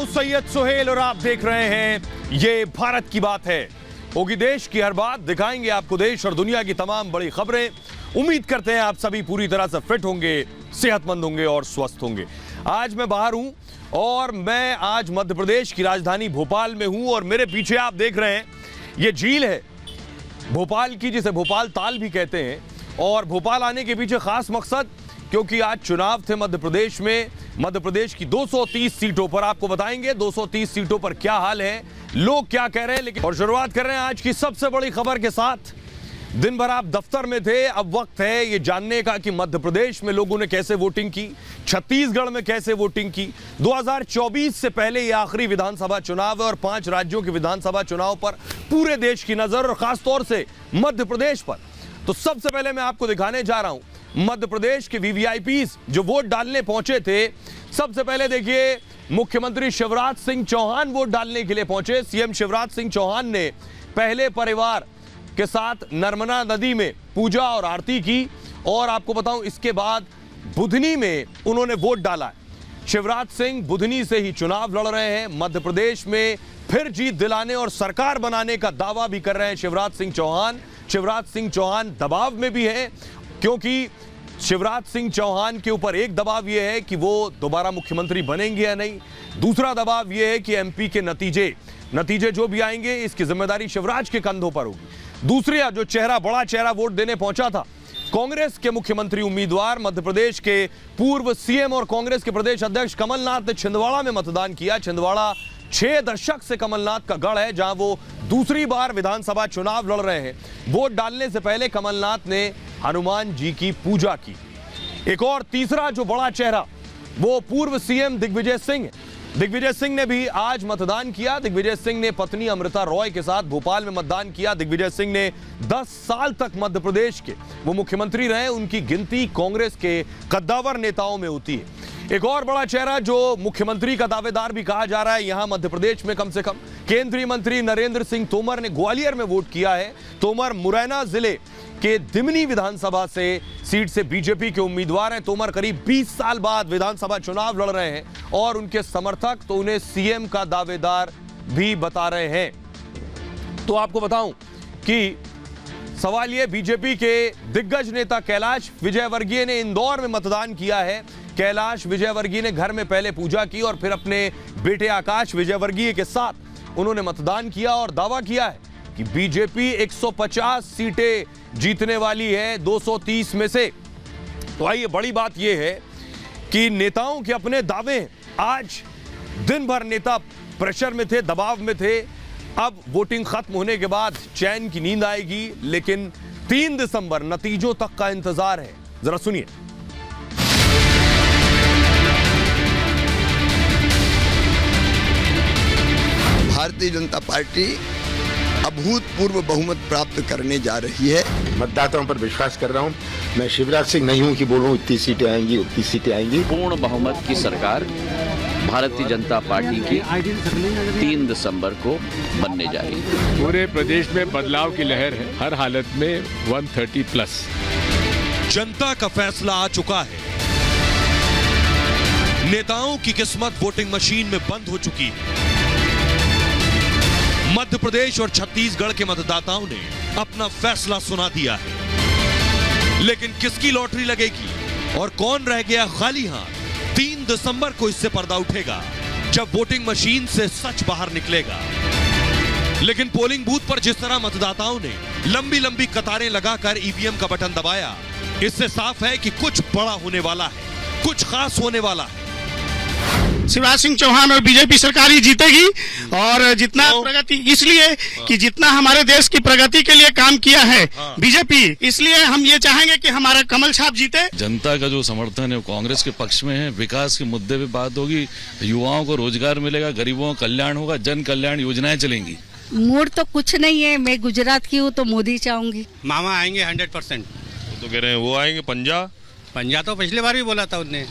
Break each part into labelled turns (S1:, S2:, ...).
S1: हूं सैयद सुहेल और आप देख रहे हैं ये भारत की बात है। होगी देश की हर बात, दिखाएंगे आपको देश और दुनिया की तमाम बड़ी खबरें। उम्मीद करते हैं आप सभी पूरी तरह से फिट होंगे, सेहतमंद होंगे और स्वस्थ होंगे। आज मैं बाहर हूं और मैं आज मध्य प्रदेश की राजधानी भोपाल में हूं और मेरे पीछे आप देख रहे हैं ये झील है भोपाल की, जिसे भोपाल ताल भी कहते हैं। और भोपाल आने के पीछे खास मकसद, क्योंकि आज चुनाव थे मध्य प्रदेश में। मध्य प्रदेश की 230 सीटों पर आपको बताएंगे 230 सीटों पर क्या हाल है, लोग क्या कह रहे हैं। लेकिन और शुरुआत कर रहे हैं आज की सबसे बड़ी खबर के साथ। दिन भर आप दफ्तर में थे, अब वक्त है ये जानने का कि मध्य प्रदेश में लोगों ने कैसे वोटिंग की, छत्तीसगढ़ में कैसे वोटिंग की। 2024 से पहले ये आखिरी विधानसभा चुनाव है और 5 राज्यों के विधानसभा चुनाव पर पूरे देश की नजर और खासतौर से मध्य प्रदेश पर। तो सबसे पहले मैं आपको दिखाने जा रहा हूं मध्य प्रदेश के वीवीआईपीज जो वोट डालने पहुंचे थे। सबसे पहले देखिए, मुख्यमंत्री शिवराज सिंह चौहान वोट डालने के लिए पहुंचे। सीएम शिवराज सिंह चौहान ने पहले परिवार के साथ नर्मदा नदी में पूजा और आरती की और आपको बताऊं इसके बाद बुधनी में उन्होंने वोट डाला। शिवराज सिंह बुधनी से ही चुनाव लड़ रहे हैं। मध्य प्रदेश में फिर जीत दिलाने और सरकार बनाने का दावा भी कर रहे हैं शिवराज सिंह चौहान। शिवराज सिंह चौहान दबाव में भी है, क्योंकि शिवराज सिंह चौहान के ऊपर एक दबाव यह है कि वो दोबारा मुख्यमंत्री बनेंगे या नहीं, दूसरा दबाव यह है कि एमपी के नतीजे जो भी आएंगे इसकी जिम्मेदारी शिवराज के कंधों पर होगी। दूसरा जो बड़ा चेहरा वोट देने पहुंचा था, कांग्रेस के मुख्यमंत्री उम्मीदवार मध्य प्रदेश के पूर्व सीएम और कांग्रेस के प्रदेश अध्यक्ष कमलनाथ ने छिंदवाड़ा में मतदान किया। छिंदवाड़ा 6 दशक से कमलनाथ का गढ़ है, जहां वो दूसरी बार विधानसभा चुनाव लड़ रहे हैं। वोट डालने से पहले कमलनाथ ने हनुमान जी की पूजा की। एक और तीसरा जो बड़ा चेहरा वो पूर्व सीएम दिग्विजय सिंह। दिग्विजय सिंह ने भी आज मतदान किया। दिग्विजय सिंह ने पत्नी अमृता रॉय के साथ भोपाल में मतदान किया। दिग्विजय सिंह ने 10 साल तक मध्य प्रदेश के वो मुख्यमंत्री रहे। उनकी गिनती कांग्रेस के कद्दावर नेताओं में होती है। एक और बड़ा चेहरा जो मुख्यमंत्री का दावेदार भी कहा जा रहा है यहां मध्य प्रदेश में, कम से कम केंद्रीय मंत्री नरेंद्र सिंह तोमर ने ग्वालियर में वोट किया है। तोमर मुरैना जिले के दिमनी विधानसभा से सीट से बीजेपी के उम्मीदवार हैं। तोमर करीब 20 साल बाद विधानसभा चुनाव लड़ रहे हैं और उनके समर्थक तो उन्हें सीएम का दावेदार भी बता रहे हैं। तो आपको बताऊं कि सवाल यह, बीजेपी के दिग्गज नेता कैलाश विजयवर्गीय ने इंदौर में मतदान किया है। कैलाश विजयवर्गीय ने घर में पहले पूजा की और फिर अपने बेटे आकाश विजयवर्गीय के साथ उन्होंने मतदान किया और दावा किया है कि बीजेपी 150 सीटें जीतने वाली है 230 में से। तो आइए, बड़ी बात यह है कि नेताओं के अपने दावे। आज दिन भर नेता प्रेशर में थे, दबाव में थे। अब वोटिंग खत्म होने के बाद चैन की नींद आएगी, लेकिन 3 दिसंबर नतीजों तक का इंतजार है। जरा सुनिए।
S2: भारतीय जनता पार्टी अभूतपूर्व बहुमत प्राप्त करने जा रही है।
S3: मतदाताओं पर विश्वास कर रहा हूं। मैं शिवराज सिंह नहीं हूं कि बोलूं इतनी सीटें आएंगी उतनी सीटें आएंगी।
S4: पूर्ण बहुमत की सरकार भारतीय जनता पार्टी की 3 दिसंबर को बनने जा रही है।
S5: पूरे प्रदेश में बदलाव की लहर है, हर हालत में 130+।
S1: जनता का फैसला आ चुका है। नेताओं की किस्मत वोटिंग मशीन में बंद हो चुकी है। मध्य प्रदेश और छत्तीसगढ़ के मतदाताओं ने अपना फैसला सुना दिया है, लेकिन किसकी लॉटरी लगेगी और कौन रह गया खाली हाथ, 3 दिसंबर को इससे पर्दा उठेगा, जब वोटिंग मशीन से सच बाहर निकलेगा। लेकिन पोलिंग बूथ पर जिस तरह मतदाताओं ने लंबी लंबी कतारें लगाकर ईवीएम का बटन दबाया, इससे साफ है कि कुछ बड़ा होने वाला है, कुछ खास होने वाला है।
S6: शिवराज सिंह चौहान और बीजेपी सरकार ही जीतेगी। और जितना प्रगति, इसलिए कि जितना हमारे देश की प्रगति के लिए काम किया है बीजेपी, इसलिए हम ये चाहेंगे कि हमारा कमल छाप जीते।
S7: जनता का जो समर्थन है वो कांग्रेस के पक्ष में है। विकास के मुद्दे पे बात होगी, युवाओं को रोजगार मिलेगा, गरीबों का कल्याण होगा, जन कल्याण योजनाएं चलेंगी।
S8: मूड तो कुछ नहीं है, मैं गुजरात की हूँ तो मोदी चाहूंगी।
S6: मामा आएंगे 100%।
S1: तो कह रहे हैं वो आएंगे।
S6: पंजा तो पिछली बार भी बोला था उन्होंने।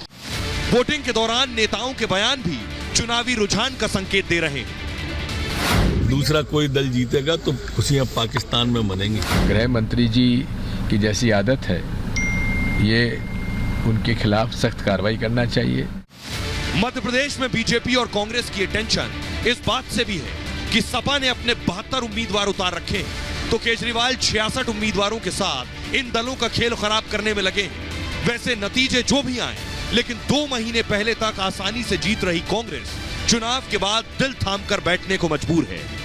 S1: वोटिंग के दौरान नेताओं के बयान भी चुनावी रुझान का संकेत दे रहे हैं।
S9: दूसरा कोई दल जीतेगा तो खुशियां पाकिस्तान में मनेंगी।
S5: गृह मंत्री जी की जैसी आदत है, ये उनके खिलाफ सख्त कार्रवाई करना चाहिए।
S1: मध्य प्रदेश में बीजेपी और कांग्रेस की टेंशन इस बात से भी है कि सपा ने अपने 72 उम्मीदवार उतार रखे हैं, तो केजरीवाल 66 उम्मीदवारों के साथ इन दलों का खेल खराब करने में लगे हैं। वैसे नतीजे जो भी आए, लेकिन 2 महीने पहले तक आसानी से जीत रही कांग्रेस चुनाव के बाद दिल थाम कर बैठने को मजबूर है।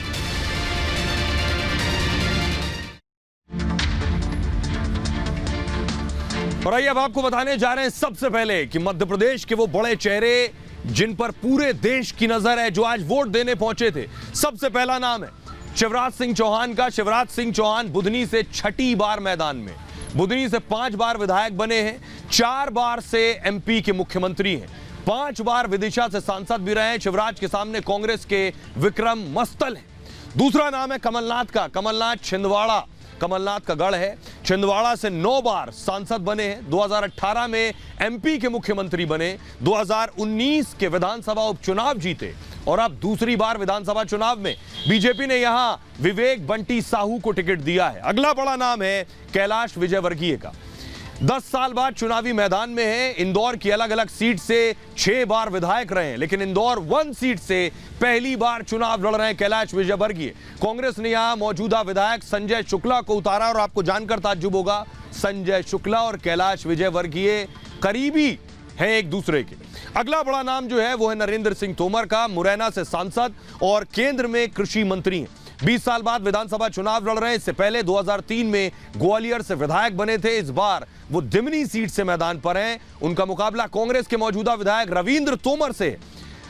S1: और आइए अब आपको बताने जा रहे हैं सबसे पहले कि मध्य प्रदेश के वो बड़े चेहरे जिन पर पूरे देश की नजर है, जो आज वोट देने पहुंचे थे। सबसे पहला नाम है शिवराज सिंह चौहान का। शिवराज सिंह चौहान बुधनी से 6ठी बार मैदान में, बुधनी से 5 बार विधायक बने हैं, 4 बार से एमपी के मुख्यमंत्री हैं, 5 बार विदिशा से सांसद भी रहे हैं। शिवराज के सामने कांग्रेस के विक्रम मस्तल हैं। दूसरा नाम है कमलनाथ का। कमलनाथ छिंदवाड़ा, कमलनाथ का गढ़ है। छिंदवाड़ा से 9 बार सांसद बने हैं। 2018 में एमपी के मुख्यमंत्री बने, 2019 के विधानसभा उपचुनाव जीते और अब दूसरी बार विधानसभा चुनाव में बीजेपी ने यहां विवेक बंटी साहू को टिकट दिया है। अगला बड़ा नाम है कैलाश विजयवर्गीय का। 10 साल बाद चुनावी मैदान में है। इंदौर की अलग अलग सीट से 6 बार विधायक रहे हैं, लेकिन इंदौर 1 सीट से पहली बार चुनाव लड़ रहे हैं कैलाश विजयवर्गीय। कांग्रेस ने यहां मौजूदा विधायक संजय शुक्ला को उतारा और आपको जानकर ताज्जुब होगा, संजय शुक्ला और कैलाश विजयवर्गीय करीबी हैं एक दूसरे के। अगला बड़ा नाम जो है वो है नरेंद्र सिंह तोमर का। मुरैना से सांसद और केंद्र में कृषि मंत्री हैं। 20 साल बाद विधानसभा चुनाव लड़ रहे हैं। इससे पहले 2003 में ग्वालियर से विधायक बने थे। इस बार वो दिमनी सीट से मैदान पर हैं। उनका मुकाबला कांग्रेस के मौजूदा विधायक रविंद्र तोमर से।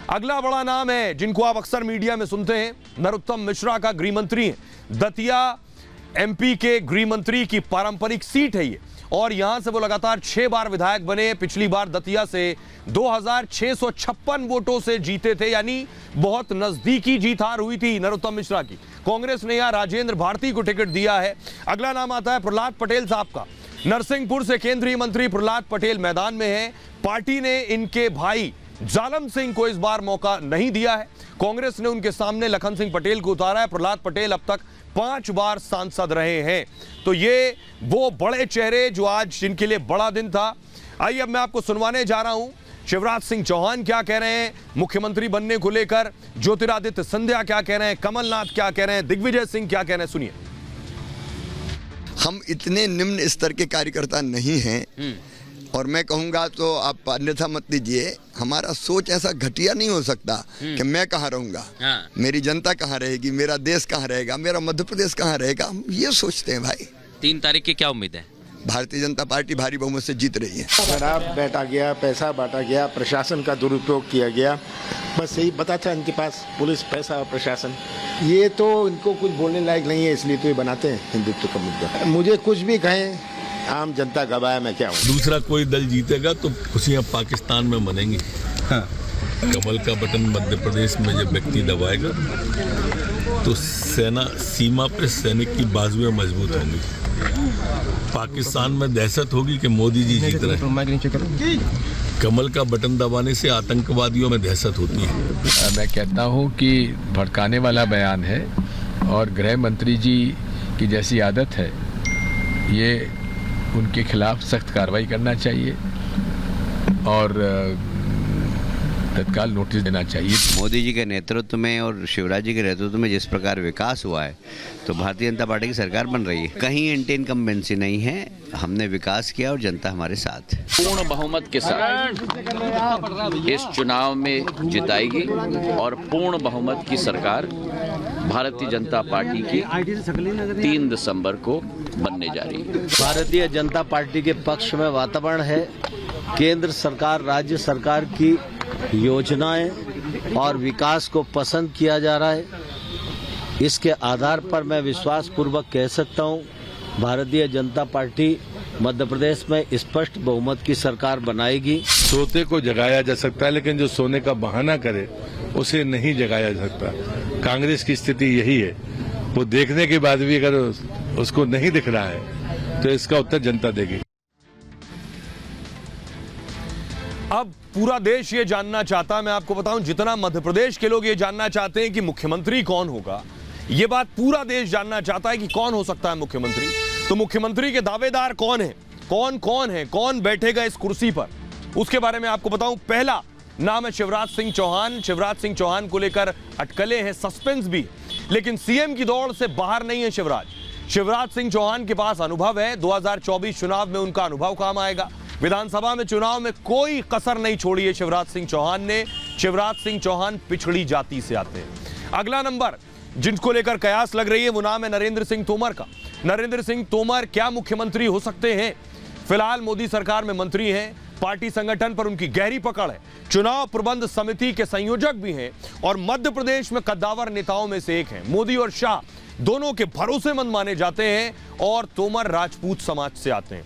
S1: अगला बड़ा नाम है जिनको आप अक्सर मीडिया में सुनते हैं, नरोत्तम मिश्रा का। गृह मंत्री हैं। दतिया एमपी के गृह मंत्री की पारंपरिक सीट है ये, और यहां से वो लगातार 6 बार विधायक बने। पिछली बार दतिया से 2656 वोटों से जीते थे, यानी बहुत नजदीकी जीत हार हुई थी नरोत्तम मिश्रा की। कांग्रेस ने यहां राजेंद्र भारती को टिकट दिया है। अगला नाम आता है प्रहलाद पटेल साहब का। नरसिंहपुर से केंद्रीय मंत्री प्रहलाद पटेल मैदान में है। पार्टी ने इनके भाई जालम सिंह को इस बार मौका नहीं दिया है। कांग्रेस ने उनके सामने लखन सिंह पटेल को उतारा है। प्रहलाद पटेल अब तक 5 बार सांसद रहे हैं। तो ये वो बड़े चेहरे जो आज जिनके लिए बड़ा दिन था। आइए अब मैं आपको सुनवाने जा रहा हूं शिवराज सिंह चौहान क्या कह रहे हैं मुख्यमंत्री बनने को लेकर, ज्योतिरादित्य सिंधिया क्या कह रहे हैं, कमलनाथ क्या कह रहे हैं, दिग्विजय सिंह क्या कह रहे हैं, सुनिए।
S2: हम इतने निम्न स्तर के कार्यकर्ता नहीं हैं, और मैं कहूँगा तो आप अन्यथा मत लीजिए, हमारा सोच ऐसा घटिया नहीं हो सकता कि मैं कहाँ रहूँगा, मेरी जनता कहाँ रहेगी, मेरा देश कहाँ रहेगा, मेरा मध्य प्रदेश कहाँ रहेगा, हम ये सोचते हैं भाई।
S10: 3 तारीख की क्या उम्मीद है?
S2: भारतीय जनता पार्टी भारी बहुमत से जीत रही है।
S3: शराब बैठा गया, पैसा बांटा गया, प्रशासन का दुरुपयोग किया गया, बस यही पता था इनके पास, पुलिस, पैसा और प्रशासन। ये तो इनको कुछ बोलने लायक नहीं है, इसलिए तो ये बनाते हैं हिंदुत्व का मुद्दा। मुझे कुछ भी कहें, आम जनता गवाह मैं क्या हूँ।
S9: दूसरा कोई दल जीतेगा तो खुशियाँ पाकिस्तान में मनेंगी। कमल का बटन मध्य प्रदेश में जब व्यक्ति दबाएगा तो सेना सीमा पे सैनिक की बाजुएं मजबूत होंगी। पाकिस्तान में दहशत होगी कि मोदी जी जीत रहे हैं। कमल का बटन दबाने से आतंकवादियों में दहशत होती है।
S5: मैं कहता हूं कि भड़काने वाला बयान है और गृह मंत्री जी की जैसी आदत है, ये उनके खिलाफ सख्त कार्रवाई करना चाहिए और तत्काल नोटिस देना चाहिए।
S10: मोदी जी के नेतृत्व में और शिवराज जी के नेतृत्व में जिस प्रकार विकास हुआ है, तो भारतीय जनता पार्टी की सरकार बन रही है। कहीं एंटी इनकम्बेंसी नहीं है, हमने विकास किया और जनता हमारे साथ है।
S4: पूर्ण बहुमत के साथ इस चुनाव में जिताएगी और पूर्ण बहुमत की सरकार भारतीय जनता पार्टी की 3 दिसंबर को बनने जा रही है।
S11: भारतीय जनता पार्टी के पक्ष में वातावरण है। केंद्र सरकार, राज्य सरकार की योजनाएं और विकास को पसंद किया जा रहा है। इसके आधार पर मैं विश्वास पूर्वक कह सकता हूं, भारतीय जनता पार्टी मध्य प्रदेश में स्पष्ट बहुमत की सरकार बनाएगी।
S12: सोते को जगाया जा सकता है, लेकिन जो सोने का बहाना करे उसे नहीं जगाया जा सकता। कांग्रेस की स्थिति यही है। वो देखने के बाद भी अगर उसको नहीं दिख रहा है तो इसका उत्तर जनता देगी।
S1: अब पूरा देश ये जानना चाहता है, मैं आपको बताऊं, जितना मध्य प्रदेश के लोग ये जानना चाहते हैं कि मुख्यमंत्री कौन होगा, ये बात पूरा देश जानना चाहता है कि कौन हो सकता है मुख्यमंत्री। तो मुख्यमंत्री के दावेदार कौन है, कौन है, कौन बैठेगा इस कुर्सी पर, उसके बारे में आपको बताऊं। पहला नाम है शिवराज सिंह चौहान। शिवराज सिंह चौहान को लेकर अटकलें हैं, सस्पेंस भी, लेकिन सीएम की दौड़ से बाहर नहीं है शिवराज सिंह चौहान के पास अनुभव है। 2024 चुनाव में उनका अनुभव काम आएगा। विधानसभा में चुनाव में कोई कसर नहीं छोड़ी है शिवराज सिंह चौहान ने। शिवराज सिंह चौहान पिछड़ी जाति से आते हैं। अगला नंबर जिनको लेकर कयास लग रही है वो नाम है नरेंद्र सिंह तोमर का। नरेंद्र सिंह तोमर क्या मुख्यमंत्री हो सकते हैं? फिलहाल मोदी सरकार में मंत्री हैं, पार्टी संगठन पर उनकी गहरी पकड़ है, चुनाव प्रबंध समिति के संयोजक भी हैं और मध्य प्रदेश में कद्दावर नेताओं में से एक हैं। मोदी और शाह दोनों के भरोसेमंद माने जाते हैं और तोमर राजपूत समाज से आते हैं।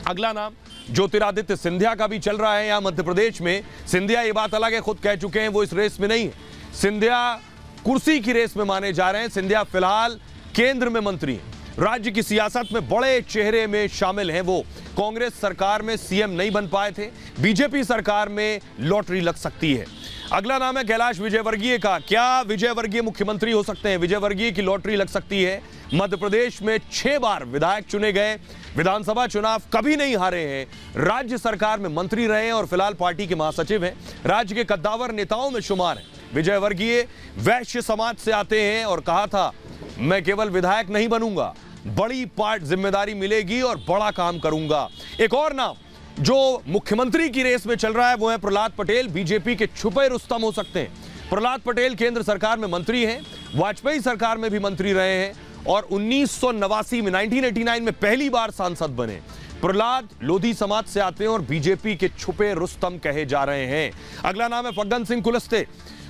S1: अगला नाम ज्योतिरादित्य सिंधिया का भी चल रहा है यहां मध्य प्रदेश में। सिंधिया ये बात अलग है, खुद कह चुके हैं वो इस रेस में नहीं है। सिंधिया कुर्सी की रेस में माने जा रहे हैं। सिंधिया फिलहाल केंद्र में मंत्री हैं, राज्य की सियासत में बड़े चेहरे में शामिल हैं। वो कांग्रेस सरकार में सीएम नहीं बन पाए थे, बीजेपी सरकार में लॉटरी लग सकती है। अगला नाम है कैलाश विजयवर्गीय का। क्या विजयवर्गीय मुख्यमंत्री हो सकते हैं? विजयवर्गीय की लॉटरी लग सकती है। मध्य प्रदेश में 6 बार विधायक चुने गए, विधानसभा चुनाव कभी नहीं हारे हैं, राज्य सरकार में मंत्री रहे हैं और फिलहाल पार्टी के महासचिव हैं। राज्य के कद्दावर नेताओं में शुमार हैं। विजयवर्गीय वैश्य समाज से आते हैं और कहा था मैं केवल विधायक नहीं बनूंगा, बड़ी पार्ट जिम्मेदारी मिलेगी और बड़ा काम करूंगा। एक और नाम जो मुख्यमंत्री की रेस में चल रहा है वो है प्रहलाद पटेल। बीजेपी के छुपे रुस्तम हो सकते हैं। प्रहलाद पटेल केंद्र सरकार में मंत्री हैं, वाजपेयी सरकार में भी मंत्री रहे हैं और 1989 में 1989 में पहली बार सांसद बने। प्रहलाद लोधी समाज से आते हैं और बीजेपी के छुपे रुस्तम कहे जा रहे हैं। अगला नाम है फग्गन सिंह कुलस्ते।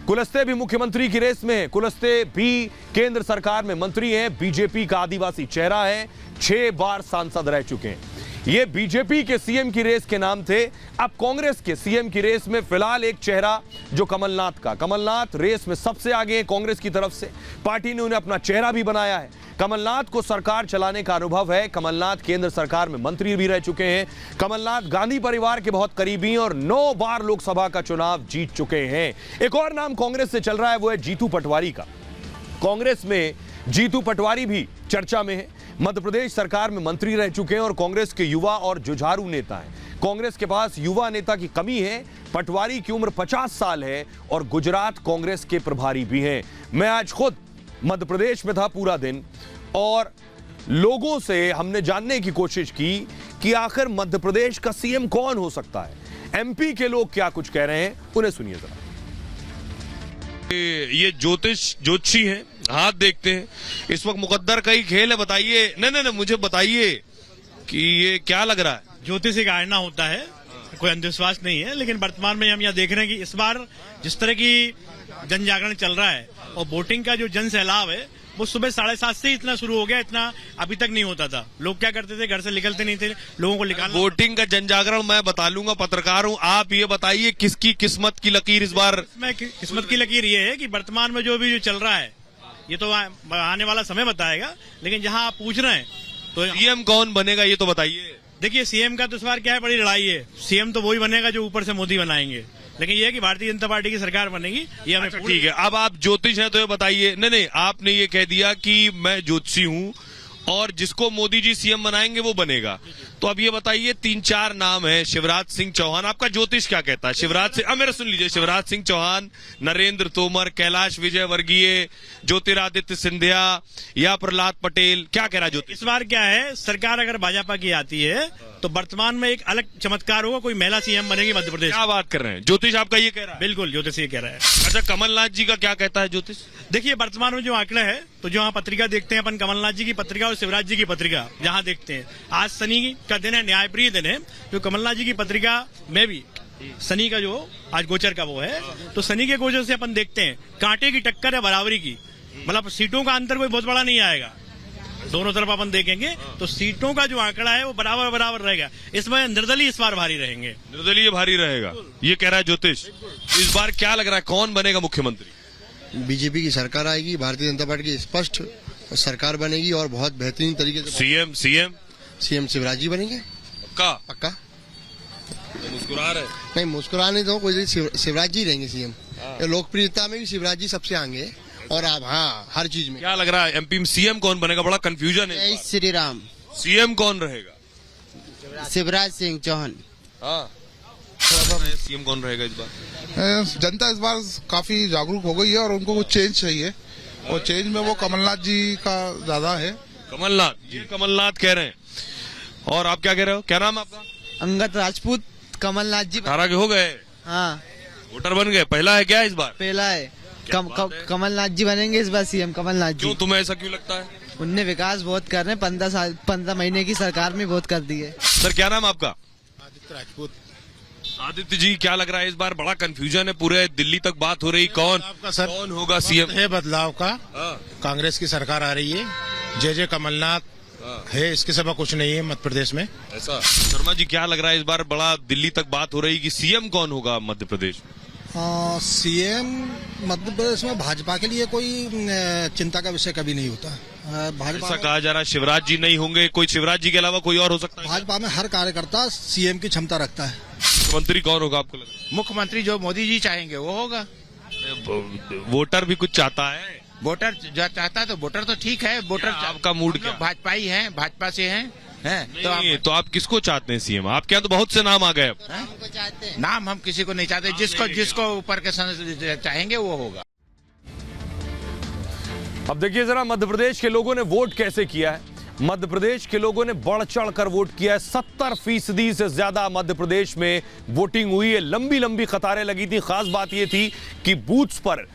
S1: कुलस्ते भी मुख्यमंत्री की रेस में हैं। कुलस्ते भी केंद्र सरकार में मंत्री हैं, बीजेपी का आदिवासी चेहरा है, 6 बार सांसद रह चुके हैं। ये बीजेपी के सीएम की रेस के नाम थे। अब कांग्रेस के सीएम की रेस में फिलहाल एक चेहरा जो कमलनाथ का। कमलनाथ रेस में सबसे आगे हैं कांग्रेस की तरफ से, पार्टी ने उन्हें अपना चेहरा भी बनाया है। कमलनाथ को सरकार चलाने का अनुभव है। कमलनाथ केंद्र सरकार में मंत्री भी रह चुके हैं। कमलनाथ गांधी परिवार के बहुत करीबी हैं और 9 बार लोकसभा का चुनाव जीत चुके हैं। एक और नाम कांग्रेस से चल रहा है वो है जीतू पटवारी का। कांग्रेस में जीतू पटवारी भी चर्चा में है। मध्य प्रदेश सरकार में मंत्री रह चुके हैं और कांग्रेस के युवा और जुझारू नेता हैं। कांग्रेस के पास युवा नेता की कमी है। पटवारी की उम्र 50 साल है और गुजरात कांग्रेस के प्रभारी भी हैं। मैं आज खुद मध्य प्रदेश में था पूरा दिन और लोगों से हमने जानने की कोशिश की कि आखिर मध्य प्रदेश का सीएम कौन हो सकता है। एमपी के लोग क्या कुछ कह रहे हैं, उन्हें सुनिए जरा।
S13: ये ज्योतिषी है, हाथ देखते हैं। इस वक्त मुकद्दर का ही खेल है। बताइए, नहीं, मुझे बताइए कि ये क्या लग रहा है?
S6: ज्योतिष एक आईना होता है, कोई अंधविश्वास नहीं है, लेकिन वर्तमान में हम यहाँ देख रहे हैं कि इस बार जिस तरह की जन जागरण चल रहा है और वोटिंग का जो जन सैलाब है वो सुबह 7:30 से इतना शुरू हो गया, इतना अभी तक नहीं होता था। लोग क्या करते थे, घर से निकलते नहीं थे, लोगों को निकालना।
S13: वोटिंग का जन जागरण मैं बता लूंगा, पत्रकार हूँ। आप ये बताइए किसकी किस्मत की लकीर इस बार?
S6: किस्मत की लकीर ये है कि वर्तमान में जो चल रहा है ये तो आने वाला समय बताएगा, लेकिन जहाँ आप पूछ रहे हैं तो
S13: सीएम कौन बनेगा ये तो बताइए।
S6: देखिए, सीएम का तो इस बार क्या है, बड़ी लड़ाई है। सीएम तो वही बनेगा जो ऊपर से मोदी बनाएंगे, लेकिन ये है कि भारतीय जनता पार्टी की सरकार बनेगी, ये हमें
S13: ठीक है। अब आप ज्योतिष हैं तो ये बताइए। नहीं, आपने ये कह दिया कि मैं ज्योतिषी हूँ और जिसको मोदी जी सीएम बनाएंगे वो बनेगा, तो अब ये बताइए 3-4 नाम है। शिवराज सिंह चौहान, आपका ज्योतिष क्या कहता है? शिवराज सिंह, मेरा सुन लीजिए, शिवराज सिंह चौहान, नरेंद्र तोमर, कैलाश विजयवर्गीय, ज्योतिरादित्य सिंधिया या प्रहलाद पटेल, क्या कह रहा है ज्योतिष?
S6: इस बार क्या है, सरकार अगर भाजपा की आती है तो वर्तमान में एक अलग चमत्कार होगा, कोई महिला सीएम बनेगी मध्य प्रदेश।
S13: क्या बात कर रहे हैं? ज्योतिष आपका ये कह रहा है?
S6: बिल्कुल, ज्योतिष ये कह रहा है।
S13: अच्छा, कमलनाथ जी का क्या कहता है ज्योतिष?
S6: देखिए, वर्तमान में जो आंकड़ा है, तो जो पत्रिका देखते हैं अपन, कमलनाथ जी की पत्रिका और शिवराज जी की पत्रिका जहां देखते हैं, आज शनि का दिन है, न्यायप्रिय दिन है। जो कमलनाथ जी की पत्रिका में भी शनि का जो आज गोचर का वो है, तो शनि के गोचर से अपन देखते हैं कांटे की टक्कर है, बराबरी की, मतलब सीटों का अंतर कोई बहुत बड़ा नहीं आएगा। दोनों तरफ अपन देखेंगे तो सीटों का जो आंकड़ा है वो बराबर रहेगा। इसमें निर्दलीय इस बार भारी रहेंगे।
S13: निर्दलीय भारी रहेगा, ये कह रहा है ज्योतिष। इस बार क्या लग रहा है, कौन बनेगा मुख्यमंत्री?
S14: बीजेपी की सरकार आएगी, भारतीय जनता पार्टी की स्पष्ट सरकार बनेगी और बहुत बेहतरीन तरीके से। सीएम शिवराज जी बनेंगे। पक्का?
S13: मुस्कुरा रहे?
S14: नहीं, मुस्कुरा नहीं, तो कोई शिवराज जी रहेंगे सीएम। लोकप्रियता में भी शिवराज जी सबसे आगे और आप हर चीज में।
S13: क्या लग रहा है एमपी में सीएम कौन बनेगा? बड़ा कंफ्यूजन है।
S15: जय श्री राम।
S13: सीएम कौन रहेगा?
S15: शिवराज सिंह चौहान।
S13: सीएम कौन रहेगा इस बार?
S15: जनता इस बार काफी जागरूक हो गई है और उनको कुछ चेंज चाहिए और चेंज में वो कमलनाथ जी का ज्यादा है।
S13: कमलनाथ जी, कमलनाथ कह रहे हैं। और आप क्या कह रहे हो? क्या नाम है आपका?
S16: अंगद राजपूत। कमलनाथ जी
S13: 18 के हो गए?
S16: हाँ,
S13: वोटर बन गए। पहला है क्या इस बार?
S16: पहला है। कमलनाथ जी बनेंगे इस बार सीएम। कमलनाथ जी।
S13: क्यों, तुम्हें ऐसा क्यों लगता है?
S16: उनने विकास बहुत कर रहे हैं, 15 महीने की सरकार में बहुत कर दी है।
S13: सर क्या नाम आपका?
S15: आदित्य राजपूत।
S13: आदित्य जी, क्या लग रहा है इस बार बड़ा कंफ्यूजन है, पूरे दिल्ली तक बात हो रही, कौन होगा सीएम?
S3: है बदलाव का, कांग्रेस की सरकार आ रही है, जय कमलनाथ है, इसके सिवा कुछ नहीं है मध्य प्रदेश में।
S13: ऐसा शर्मा जी, क्या लग रहा है इस बार बड़ा दिल्ली तक बात हो रही कि सीएम कौन होगा मध्य प्रदेश?
S14: सीएम मध्य प्रदेश में भाजपा के लिए कोई चिंता का विषय कभी नहीं होता। भाजपा
S13: ऐसा कहा जा रहा है शिवराज जी नहीं होंगे, कोई शिवराज जी के अलावा कोई और हो सकता है?
S14: भाजपा में हर कार्यकर्ता सीएम की क्षमता रखता है।
S13: मुख्यमंत्री कौन होगा आपको लगता है?
S3: मुख्यमंत्री जो मोदी जी चाहेंगे वो होगा।
S13: वोटर भी कुछ चाहता है।
S3: वोटर जो चाहता है तो वोटर तो ठीक है। वोटर
S13: आपका मूड क्या?
S3: भाजपा ही है, भाजपा से हैं।
S13: तो आप किसको चाहते हैं सीएम? आपके यहाँ तो बहुत से नाम आ गए।
S3: नाम हम किसी को नहीं चाहते, जिसको ऊपर के चाहेंगे वो होगा।
S1: अब देखिए जरा मध्य प्रदेश के लोगों ने वोट कैसे किया है। मध्य प्रदेश के लोगों ने बढ़ चढ़ कर वोट किया है। 70% से ज्यादा मध्य प्रदेश में वोटिंग हुई है। लंबी लंबी कतारें लगी थी। खास बात यह थी कि बूथ्स पर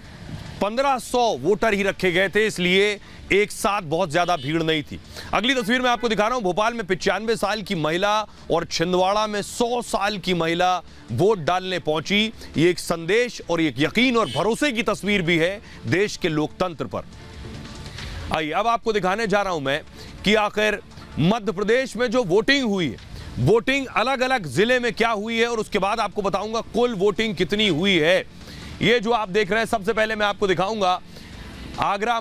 S1: 1500 वोटर ही रखे गए थे, इसलिए एक साथ बहुत ज्यादा भीड़ नहीं थी। अगली तस्वीर में आपको दिखा रहा हूं, भोपाल में 95 साल की महिला और छिंदवाड़ा में 100 साल की महिला वोट डालने पहुंची। ये एक संदेश और एक यकीन और भरोसे की तस्वीर भी है देश के लोकतंत्र पर। आइए अब आपको दिखाने जा रहा हूं मैं कि आखिर मध्य प्रदेश में जो वोटिंग हुई है, वोटिंग अलग अलग जिले में क्या हुई है, और उसके बाद आपको बताऊंगा कुल वोटिंग कितनी हुई है। ये जो आप देख रहे हैं, सबसे पहले मैं आपको दिखाऊंगा आगरा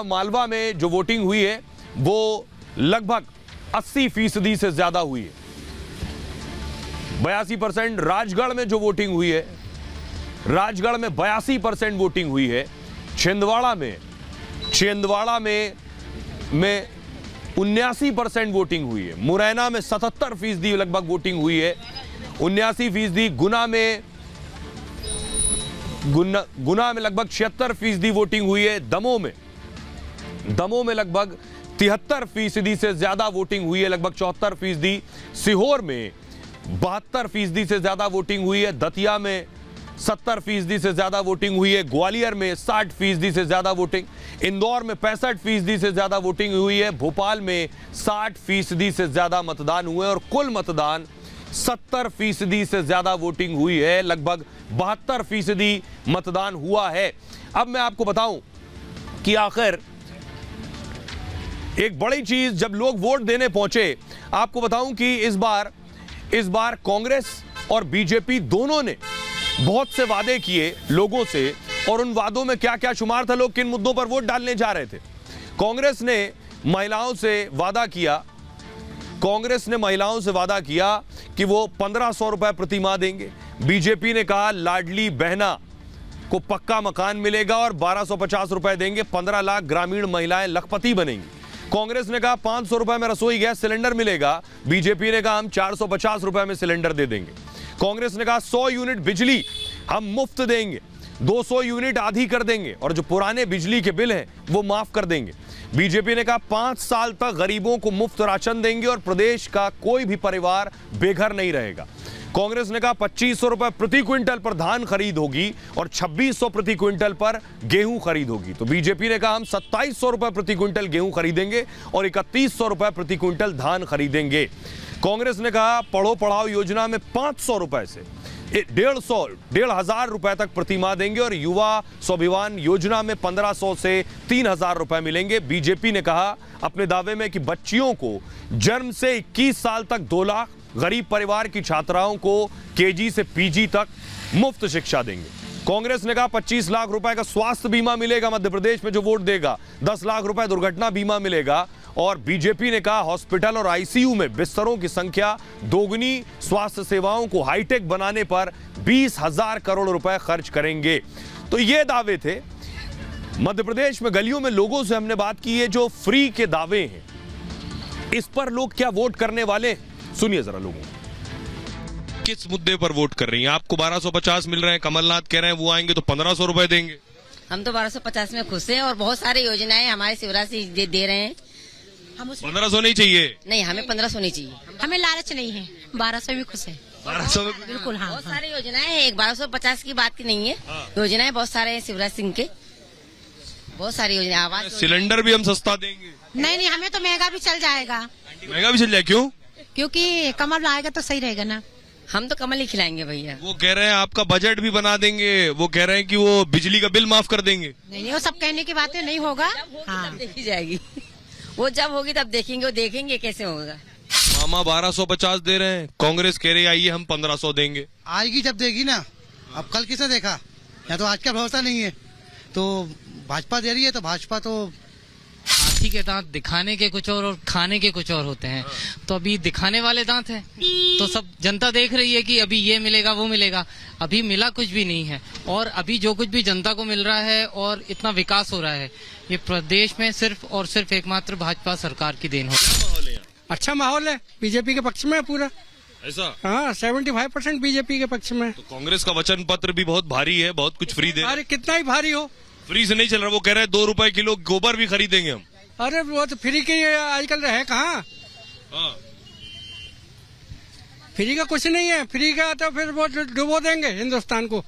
S1: मालवा में जो वोटिंग हुई है वो लगभग 80% से ज्यादा हुई है। 82% राजगढ़ में जो वोटिंग हुई है, राजगढ़ में 82% वोटिंग हुई है। छिंदवाड़ा में 79% वोटिंग हुई है। मुरैना में 77% लगभग वोटिंग हुई है। 79%। गुना में लगभग 76% वोटिंग हुई है। दमोह में लगभग 73% से ज्यादा वोटिंग हुई है, लगभग 74%। सीहोर में 72% से ज्यादा वोटिंग हुई है। दतिया में 70% से ज्यादा वोटिंग हुई है। ग्वालियर में 60% से ज्यादा वोटिंग। इंदौर में 65% से ज्यादा वोटिंग हुई है। भोपाल में 60% से ज्यादा मतदान हुए और कुल मतदान 70% से ज्यादा वोटिंग हुई है। लगभग 72% मतदान हुआ है। अब मैं आपको बताऊं कि आखिर एक बड़ी चीज, जब लोग वोट देने पहुंचे, आपको बताऊं कि इस बार कांग्रेस और बीजेपी दोनों ने बहुत से वादे किए लोगों से, और उन वादों में क्या क्या शुमार था, लोग किन मुद्दों पर वोट डालने जा रहे थे। कांग्रेस ने महिलाओं से वादा किया कि वो 1500 रुपए प्रति माह देंगे। बीजेपी ने कहा लाडली बहना को पक्का मकान मिलेगा और 1250 रुपए देंगे, 15 लाख ग्रामीण महिलाएं लखपति बनेंगी। कांग्रेस ने कहा 500 रुपए में रसोई गैस सिलेंडर मिलेगा। बीजेपी ने कहा हम 450 रुपए में सिलेंडर दे देंगे। कांग्रेस ने कहा 100 यूनिट बिजली हम मुफ्त देंगे, 200 यूनिट आधी कर देंगे और जो पुराने बिजली के बिल हैं वो माफ कर देंगे। बीजेपी ने कहा 5 साल तक गरीबों को मुफ्त राशन देंगे और प्रदेश का कोई भी परिवार बेघर नहीं रहेगा। कांग्रेस ने कहा 2500 रुपए प्रति क्विंटल पर धान खरीद होगी और 2600 प्रति क्विंटल पर गेहूं खरीद होगी। तो बीजेपी ने कहा हम 2700 रुपए प्रति क्विंटल गेहूं खरीदेंगे और 3100 रुपए प्रति क्विंटल धान खरीदेंगे। कांग्रेस ने कहा पढ़ो पढ़ाओ योजना में 500 रुपए से 1,500 रुपए तक प्रति माह देंगे और युवा स्वाभिमान योजना में 1500 से 3000 रुपए मिलेंगे। बीजेपी ने कहा अपने दावे में कि बच्चियों को जन्म से 21 साल तक 2 लाख, गरीब परिवार की छात्राओं को केजी से पीजी तक मुफ्त शिक्षा देंगे। कांग्रेस ने कहा 25 लाख रुपए का स्वास्थ्य बीमा मिलेगा मध्य प्रदेश में जो वोट देगा, 10 लाख रुपए दुर्घटना बीमा मिलेगा। और बीजेपी ने कहा हॉस्पिटल और आईसीयू में बिस्तरों की संख्या दोगुनी, स्वास्थ्य सेवाओं को हाईटेक बनाने पर 20,000 करोड़ रुपए खर्च करेंगे। तो ये दावे थे। मध्य प्रदेश में गलियों में लोगों से हमने बात की है, जो फ्री के दावे हैं इस पर लोग क्या वोट करने वाले, सुनिए जरा लोगों।
S13: किस मुद्दे पर वोट कर रही हैं? आपको 1250 मिल रहे हैं, कमलनाथ कह रहे हैं वो आएंगे तो 1500 रुपए देंगे।
S17: हम तो 1250 में खुश हैं और बहुत सारी योजनाएं हमारे शिवराज सिंह दे रहे हैं। हम
S13: 1500 नहीं चाहिए?
S17: नहीं, हमें 1500 नहीं चाहिए,
S18: हमें लालच नहीं है, 1200 भी खुश है।
S13: 1200 में
S18: बिल्कुल, हाँ,
S17: बहुत सारी योजनाएं हैं, एक 1250 की बात की नहीं है। योजनाएं बहुत सारे हैं शिवराज सिंह के, बहुत सारी योजनाएं। आवास
S13: सिलेंडर भी हम सस्ता देंगे।
S18: नहीं, हमें तो महंगा भी चल जाएगा।
S13: महंगा भी चल जाए? क्यों?
S18: क्योंकि कमल आएगा तो सही रहेगा ना।
S17: हम तो कमल ही खिलाएंगे भैया।
S13: वो कह रहे हैं आपका बजट भी बना देंगे, वो कह रहे हैं कि वो बिजली का बिल माफ कर देंगे।
S18: नहीं, वो सब कहने की बातें नहीं होगा।
S17: हाँ, देखी जाएगी। वो जब होगी तब देखेंगे, वो देखेंगे कैसे होगा।
S13: मामा 1250 दे रहे हैं, कांग्रेस कह रही है आइए हम 1500 देंगे।
S14: आएगी जब देगी ना। अब कल किसे देखा, या तो आज का भरोसा नहीं है, तो भाजपा दे रही है तो भाजपा तो
S16: हाथी के दांत दिखाने के कुछ और खाने के कुछ और होते हैं। तो अभी दिखाने वाले दांत हैं, तो सब जनता देख रही है कि अभी ये मिलेगा वो मिलेगा। अभी मिला कुछ भी नहीं है, और अभी जो कुछ भी जनता को मिल रहा है और इतना विकास हो रहा है, ये प्रदेश में सिर्फ और सिर्फ एकमात्र भाजपा सरकार की देन हो।
S6: अच्छा माहौल है, बीजेपी के पक्ष में है पूरा।
S13: ऐसा?
S6: हाँ, 75% बीजेपी के पक्ष में।
S13: तो कांग्रेस का वचन पत्र भी बहुत भारी है, बहुत कुछ फ्री दे।
S6: अरे कितना ही भारी हो,
S13: फ्री से नहीं चल रहा। वो कह रहे हैं 2 रुपए किलो गोबर भी खरीदेंगे हम।
S6: अरे वो तो फ्री के आजकल है कहाँ। फ्री का कुछ नहीं है, फ्री का तो फिर वो डुबो देंगे हिंदुस्तान को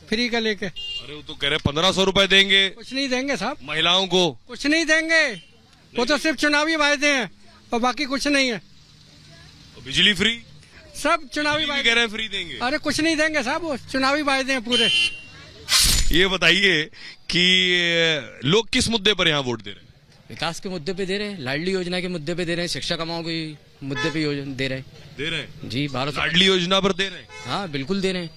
S6: फ्री का लेके।
S13: अरे वो तो कह रहे 1500 रुपए देंगे।
S6: कुछ नहीं देंगे साहब,
S13: महिलाओं को
S6: कुछ नहीं देंगे। वो तो सिर्फ चुनावी वायदे हैं और बाकी कुछ नहीं है।
S13: बिजली फ्री,
S6: सब चुनावी वायदे
S13: कह रहे हैं फ्री देंगे।
S6: अरे कुछ नहीं देंगे साहब, वो चुनावी वायदे हैं पूरे।
S13: ये बताइए कि लोग किस मुद्दे पर यहाँ वोट दे रहे हैं?
S16: विकास के मुद्दे पे दे रहे हैं, लाडली योजना के मुद्दे पे दे रहे हैं, शिक्षा कमाओ के मुद्दे पे दे रहे हैं जी। 1200
S13: लाडली योजना पर दे रहे हैं?
S16: हाँ बिल्कुल दे रहे हैं।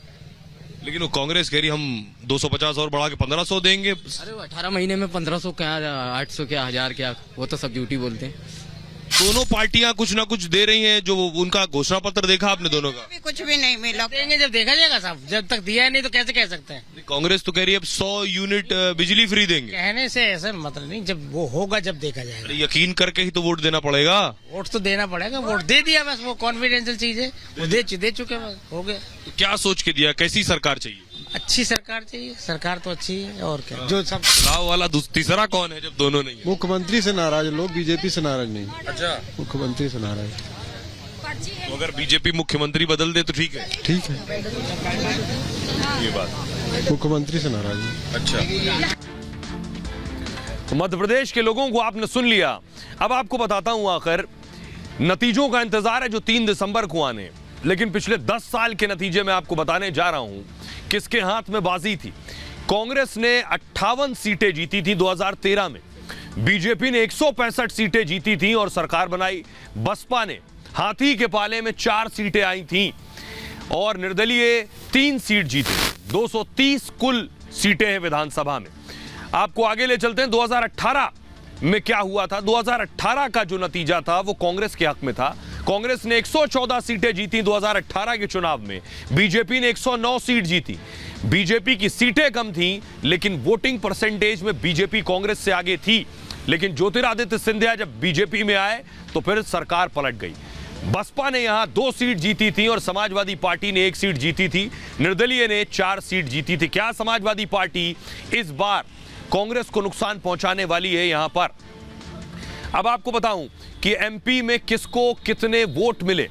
S13: लेकिन वो कांग्रेस कह रही हम 250 और बढ़ा के 1500 देंगे।
S16: अरे 18 महीने में 1500 क्या, 800 क्या, 1000 क्या, वो तो सब झूठी बोलते हैं।
S13: दोनों पार्टियां कुछ ना कुछ दे रही हैं। जो उनका घोषणा पत्र देखा आपने दोनों का?
S18: कुछ भी नहीं मिला।
S16: देंगे जब देखा जाएगा साहब, जब तक दिया है नहीं तो कैसे कह सकते हैं।
S13: कांग्रेस तो कह रही है अब 100 यूनिट बिजली फ्री देंगे।
S16: कहने से ऐसा मतलब नहीं, जब वो होगा जब देखा जाएगा।
S13: यकीन करके ही तो वोट देना पड़ेगा।
S16: वोट तो देना पड़ेगा, वोट दे दिया बस, वो कॉन्फिडेंशियल चीज है, वो दे चुके बस, हो गया।
S13: तो क्या सोच के दिया, कैसी सरकार चाहिए?
S16: अच्छी सरकार चाहिए, सरकार तो अच्छी है और क्या। जो सब
S13: चुनाव वाला तीसरा कौन है जब दोनों नहीं है?
S14: मुख्यमंत्री से नाराज लोग, बीजेपी से नाराज नहीं।
S13: अच्छा,
S14: मुख्यमंत्री से नाराज।
S13: तो अगर बीजेपी मुख्यमंत्री बदल दे तो ठीक है?
S14: ठीक है,
S13: ये बात
S14: मुख्यमंत्री से नाराज नहीं।
S13: अच्छा,
S1: तो मध्य प्रदेश के लोगों को आपने सुन लिया। अब आपको बताता हूं आखिर नतीजों का इंतजार है जो 3 दिसंबर को आने, लेकिन पिछले 10 साल के नतीजे मैं आपको बताने जा रहा हूं किसके हाथ में बाजी थी। कांग्रेस ने 58 सीटें जीती थी 2013 में, बीजेपी ने 165 सीटें जीती थी और सरकार बनाई। बसपा ने हाथी के पाले में 4 सीटें आई थीं और निर्दलीय 3 सीट जीती। 230 कुल सीटें हैं विधानसभा में। आपको आगे ले चलते हैं 2018 में क्या हुआ था। 2018 का जो नतीजा था वो कांग्रेस के हक में था। कांग्रेस ने 114 सीटें जीती 2018 के चुनाव में, बीजेपी ने 109 सीट जीती। बीजेपी की सीटें कम थी लेकिन वोटिंग परसेंटेज में बीजेपी कांग्रेस से आगे थी। लेकिन ज्योतिरादित्य सिंधिया जब बीजेपी में आए तो फिर सरकार पलट गई। बसपा ने यहां 2 सीट जीती थी और समाजवादी पार्टी ने 1 सीट जीती थी। निर्दलीय ने 4 सीट जीती थी। क्या समाजवादी पार्टी इस बार कांग्रेस को नुकसान पहुंचाने वाली है? यहां पर अब आपको बताऊं कि एमपी में किसको कितने वोट मिले।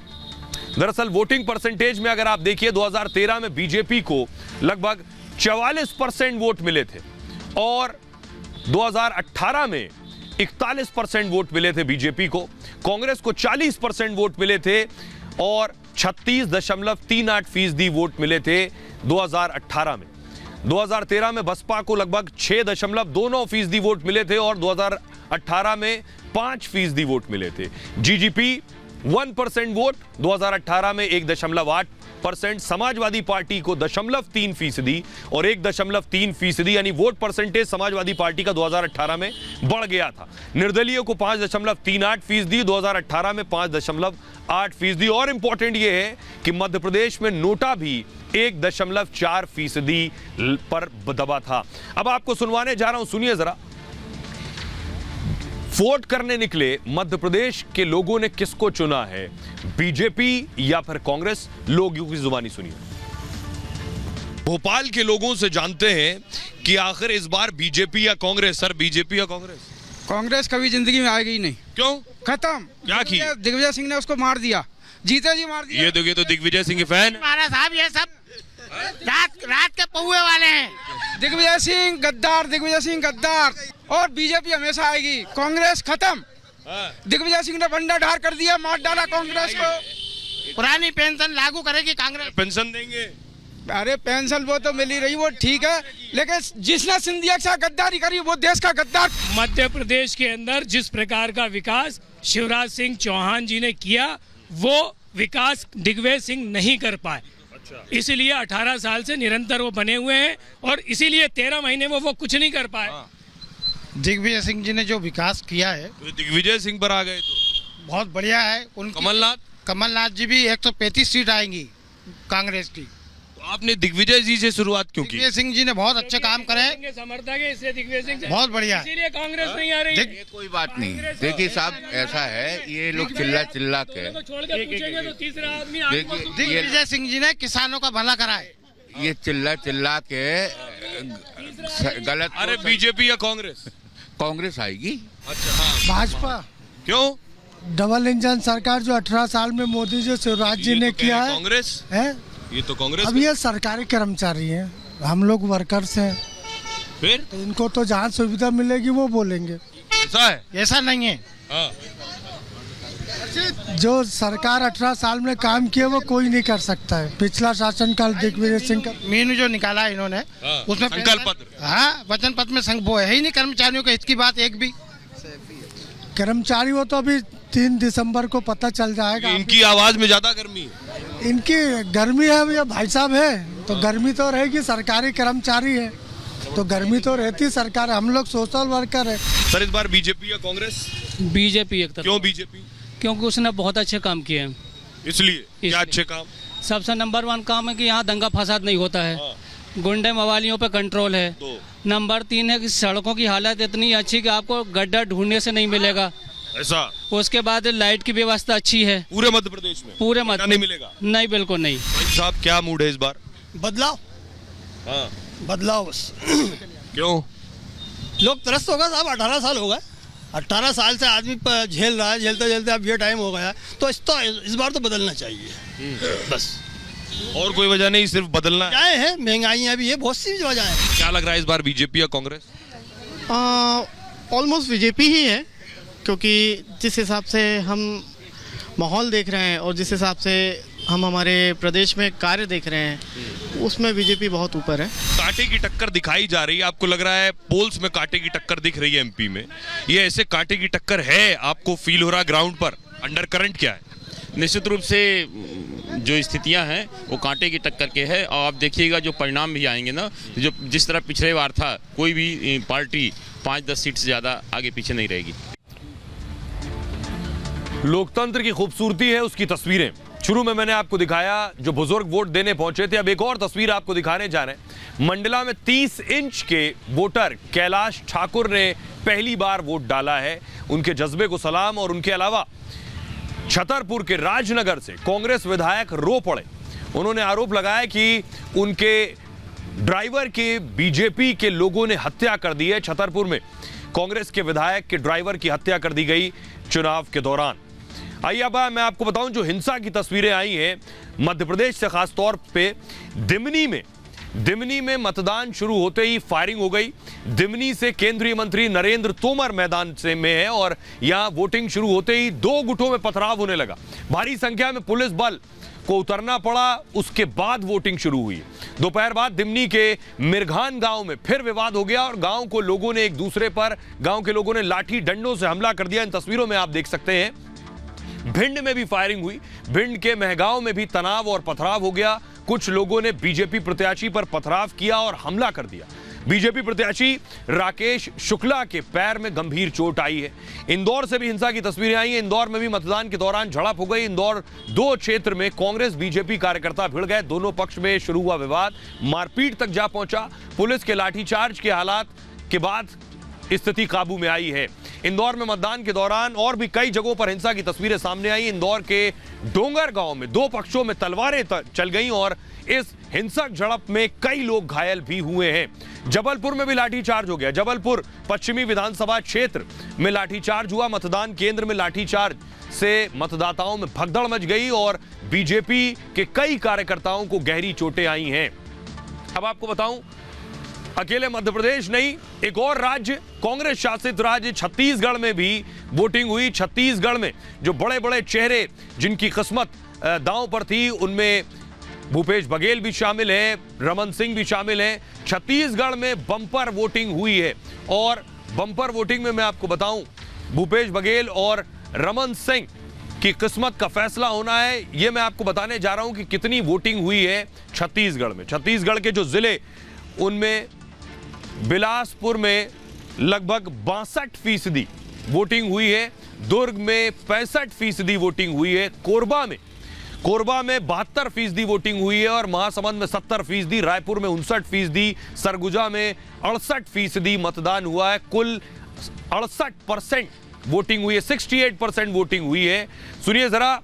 S1: दरअसल वोटिंग परसेंटेज में अगर आप देखिए 2013 में बीजेपी को लगभग 44% वोट मिले थे और 2018 में 41% वोट मिले थे बीजेपी को। कांग्रेस को 40% वोट मिले थे और 36.38% वोट मिले थे 2018 में। 2013 में बसपा को लगभग 6.29% वोट मिले थे और 2018 में 5% वोट मिले थे। जीजीपी 1% वोट, 2018 में 1.8%। समाजवादी पार्टी को 0.3% और 1.3% यानी वोट परसेंटेज समाजवादी पार्टी का 2018 में बढ़ गया था। निर्दलीय को 5.38%, 2018 में 5.8%। और इंपॉर्टेंट यह है कि मध्य प्रदेश में नोटा भी 1.4% पर दबा था। अब आपको सुनवाने जा रहा हूं, सुनिए जरा। वोट करने निकले मध्य प्रदेश के लोगों ने किसको चुना है, बीजेपी या फिर कांग्रेस? लोगों की जुबानी सुनिए। भोपाल के लोगों से जानते हैं कि आखिर इस बार बीजेपी या कांग्रेस? सर, बीजेपी या कांग्रेस?
S19: कांग्रेस कभी जिंदगी में आएगी ही नहीं।
S1: क्यों?
S19: खत्म।
S1: क्या की?
S19: दिग्विजय सिंह ने उसको मार दिया, जीते जी मार दिया।
S1: ये देखिए तो दिग्विजय सिंह के फैन।
S6: हमारा साहब ये सब रात के पौए वाले हैं।
S19: दिग्विजय सिंह गद्दार, दिग्विजय सिंह गद्दार। और बीजेपी हमेशा आएगी, कांग्रेस खत्म। दिग्विजय सिंह ने बंडा ढार कर दिया, मार डाला कांग्रेस को।
S6: पुरानी पेंशन लागू करेगी कांग्रेस।
S1: पेंशन देंगे?
S19: अरे पेंशन वो तो मिल ही रही, वो ठीक है, लेकिन जिसने सिंधिया के साथ गद्दारी करी वो देश का गद्दार।
S20: मध्य प्रदेश के अंदर जिस प्रकार का विकास शिवराज सिंह चौहान जी ने किया, वो विकास दिग्विजय सिंह नहीं कर पाए। इसीलिए 18 साल से निरंतर वो बने हुए हैं और इसीलिए 13 महीने में वो कुछ नहीं कर पाए।
S6: दिग्विजय सिंह जी ने जो विकास किया है,
S1: तो दिग्विजय सिंह पर आ गए तो
S6: बहुत बढ़िया है। कमलनाथ जी भी 135 सीट आएंगी कांग्रेस की।
S1: तो आपने दिग्विजय जी से शुरुआत क्यों की?
S6: दिग्विजय सिंह जी ने बहुत अच्छे काम करे,
S20: समर्थक है, इसलिए दिग्विजय सिंह
S6: बहुत बढ़िया,
S20: इसीलिए कांग्रेस नहीं आ रही है।
S21: ये कोई बात नहीं। देखिए साहब, ऐसा है, ये लोग चिल्ला के
S6: दिग्विजय सिंह जी ने किसानों का भला करा है।
S21: ये चिल्ला के गलत।
S1: अरे बीजेपी या कांग्रेस?
S21: कांग्रेस आएगी।
S6: भाजपा।
S1: क्यों?
S6: डबल इंजन सरकार जो 18 साल में मोदी जी शिवराज जी ने किया है।
S1: कांग्रेस
S6: है,
S1: ये तो कांग्रेस।
S6: अब ये सरकारी कर्मचारी हैं, हम लोग वर्कर्स हैं,
S1: फिर
S6: तो इनको तो जहाँ सुविधा मिलेगी वो बोलेंगे।
S1: ऐसा है?
S6: ऐसा नहीं है।
S1: हाँ।
S6: जो सरकार 18 साल में काम किया वो कोई नहीं कर सकता है। पिछला शासनकाल दिग्विजय सिंह का मीनू जो निकाला इन्होंने, उसमें
S1: संकल्प पत्र।
S6: हाँ, वचन पत्र में वो है ही नहीं कर्मचारियों के हित की बात एक भी। कर्मचारी वो तो अभी 3 दिसंबर को पता चल जाएगा।
S1: इनकी आवाज में ज्यादा गर्मी है।
S6: इनकी गर्मी है या भाई साहब है, तो गर्मी तो रहेगी, सरकारी कर्मचारी है तो गर्मी तो रहती। सरकार, हम लोग सोशल वर्कर है।
S1: सर, इस बार बीजेपी या कांग्रेस?
S20: बीजेपी एक तरफ।
S1: क्यों बीजेपी?
S20: क्योंकि उसने बहुत अच्छे काम किए हैं,
S1: इसलिए। क्या अच्छे काम?
S20: सबसे नंबर 1 काम है कि यहाँ दंगा फसाद नहीं होता है।
S1: हाँ।
S20: गुंडे मवालियों पे कंट्रोल है। नंबर 3 है कि सड़कों की हालत इतनी अच्छी कि आपको गड्ढा ढूंढने से नहीं मिलेगा।
S1: ऐसा?
S20: उसके बाद लाइट की व्यवस्था अच्छी है
S1: पूरे मध्य प्रदेश में।
S20: पूरे मध्य
S1: नहीं मिलेगा?
S20: नहीं, बिल्कुल नहीं।
S1: भाई साहब, क्या मूड है इस बार?
S6: बदलाव।
S1: हाँ,
S6: बदलाव बस।
S1: क्यों?
S6: लोग त्रस्त होगा साहब, 18 साल हो गए। 18 साल से आदमी झेल रहा है, झेलते झेलते अब ये टाइम हो गया, तो इस बार तो बदलना चाहिए बस।
S1: और कोई वजह नहीं, सिर्फ बदलना
S6: है। महंगाई भी है, बहुत सी वजह है।
S1: क्या लग रहा है इस बार बीजेपी या कांग्रेस?
S22: ऑलमोस्ट बीजेपी ही है, क्योंकि जिस हिसाब से हम माहौल देख रहे हैं और जिस हिसाब से हम हमारे प्रदेश में कार्य देख रहे हैं, उसमें बीजेपी बहुत ऊपर है।
S1: कांटे की टक्कर दिखाई जा रही है, आपको लग रहा है पोल्स में कांटे की टक्कर दिख रही है एमपी में? ये ऐसे कांटे की टक्कर है, आपको फील हो रहा ग्राउंड पर? अंडर करंट क्या है?
S23: निश्चित रूप से जो स्थितियां हैं वो कांटे की टक्कर के है। और आप देखिएगा जो परिणाम भी आएंगे ना, जो जिस तरह पिछले बार था, कोई भी पार्टी 5-10 सीट से ज़्यादा आगे पीछे नहीं रहेगी।
S1: लोकतंत्र की खूबसूरती है उसकी तस्वीरें। शुरू में मैंने आपको दिखाया जो बुजुर्ग वोट देने पहुंचे थे, अब एक और तस्वीर आपको दिखाने जा रहे हैं। मंडला में 30 इंच के वोटर कैलाश ठाकुर ने पहली बार वोट डाला है। उनके जज्बे को सलाम। और उनके अलावा छतरपुर के राजनगर से कांग्रेस विधायक रो पड़े। उन्होंने आरोप लगाया कि उनके ड्राइवर की बीजेपी के लोगों ने हत्या कर दी है। छतरपुर में कांग्रेस के विधायक के ड्राइवर की हत्या कर दी गई चुनाव के दौरान। आइए अब मैं आपको बताऊं जो हिंसा की तस्वीरें आई हैं मध्य प्रदेश से, खास तौर पे दिमनी में मतदान शुरू होते ही फायरिंग हो गई। दिमनी से केंद्रीय मंत्री नरेंद्र तोमर मैदान से में है और यहां वोटिंग शुरू होते ही 2 गुटों में पथराव होने लगा। भारी संख्या में पुलिस बल को उतरना पड़ा, उसके बाद वोटिंग शुरू हुई। दोपहर बाद दिमनी के मिरघान गांव में फिर विवाद हो गया और गांव को लोगों ने एक दूसरे पर, गांव के लोगों ने लाठी डंडों से हमला कर दिया। इन तस्वीरों में आप देख सकते हैं। भिंड में भी फायरिंग हुई। भिंड के महगांव में भी तनाव और पथराव हो गया। कुछ लोगों ने बीजेपी प्रत्याशी पर पथराव किया और हमला कर दिया। बीजेपी प्रत्याशी राकेश शुक्ला के पैर में गंभीर चोट आई है। इंदौर से भी हिंसा की तस्वीरें आई हैं। इंदौर में भी मतदान के दौरान झड़प हो गई। इंदौर 2 क्षेत्र में कांग्रेस बीजेपी कार्यकर्ता भिड़ गए। दोनों पक्ष में शुरू हुआ विवाद, मारपीट तक जा पहुंचा। पुलिस के लाठीचार्ज के हालात के बाद स्थिति काबू में आई है। इंदौर में मतदान के दौरान और भी कई जगहों पर हिंसा की तस्वीरें सामने आई। इंदौर के डोंगर गांव में 2 पक्षों में तलवारें चल गईं और इस हिंसक झड़प में कई लोग घायल भी हुए हैं। जबलपुर में भी लाठीचार्ज हो गया। जबलपुर पश्चिमी विधानसभा क्षेत्र में लाठीचार्ज हुआ। मतदान केंद्र में लाठीचार्ज से मतदाताओं में भगदड़ मच गई और बीजेपी के कई कार्यकर्ताओं को गहरी चोटें आई हैं। अब आपको बताऊं, अकेले मध्य प्रदेश नहीं, एक और राज्य, कांग्रेस शासित राज्य छत्तीसगढ़ में भी वोटिंग हुई। छत्तीसगढ़ में जो बड़े बड़े चेहरे जिनकी किस्मत दांव पर थी, उनमें भूपेश बघेल भी शामिल हैं, रमन सिंह भी शामिल हैं। छत्तीसगढ़ में बम्पर वोटिंग हुई है और बम्पर वोटिंग में मैं आपको बताऊं, भूपेश बघेल और रमन सिंह की किस्मत का फैसला होना है। यह मैं आपको बताने जा रहा हूं कि कितनी वोटिंग हुई है छत्तीसगढ़ में। छत्तीसगढ़ के जो जिले, उनमें बिलासपुर में लगभग 62% वोटिंग हुई है, दुर्ग में 65% वोटिंग हुई है, कोरबा में 72% वोटिंग हुई है और महासमुंद में 70%, रायपुर में 59%, सरगुजा में 68% मतदान हुआ है। कुल 68% वोटिंग हुई है, 68% वोटिंग हुई है। सुनिए जरा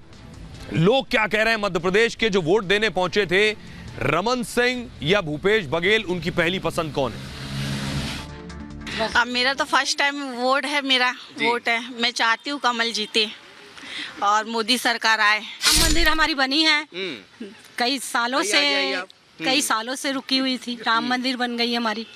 S1: लोग क्या कह रहे हैं। मध्य प्रदेश के जो वोट देने पहुंचे थे, रमन सिंह या भूपेश बघेल, उनकी पहली पसंद कौन है?
S2: अब मेरा तो फर्स्ट टाइम वोट है, वोट है। मैं चाहती हूँ कमल जीते और मोदी सरकार आए।
S7: राम मंदिर हमारी बनी है, कई सालों से रुकी हुई थी। राम मंदिर बन गई हमारी,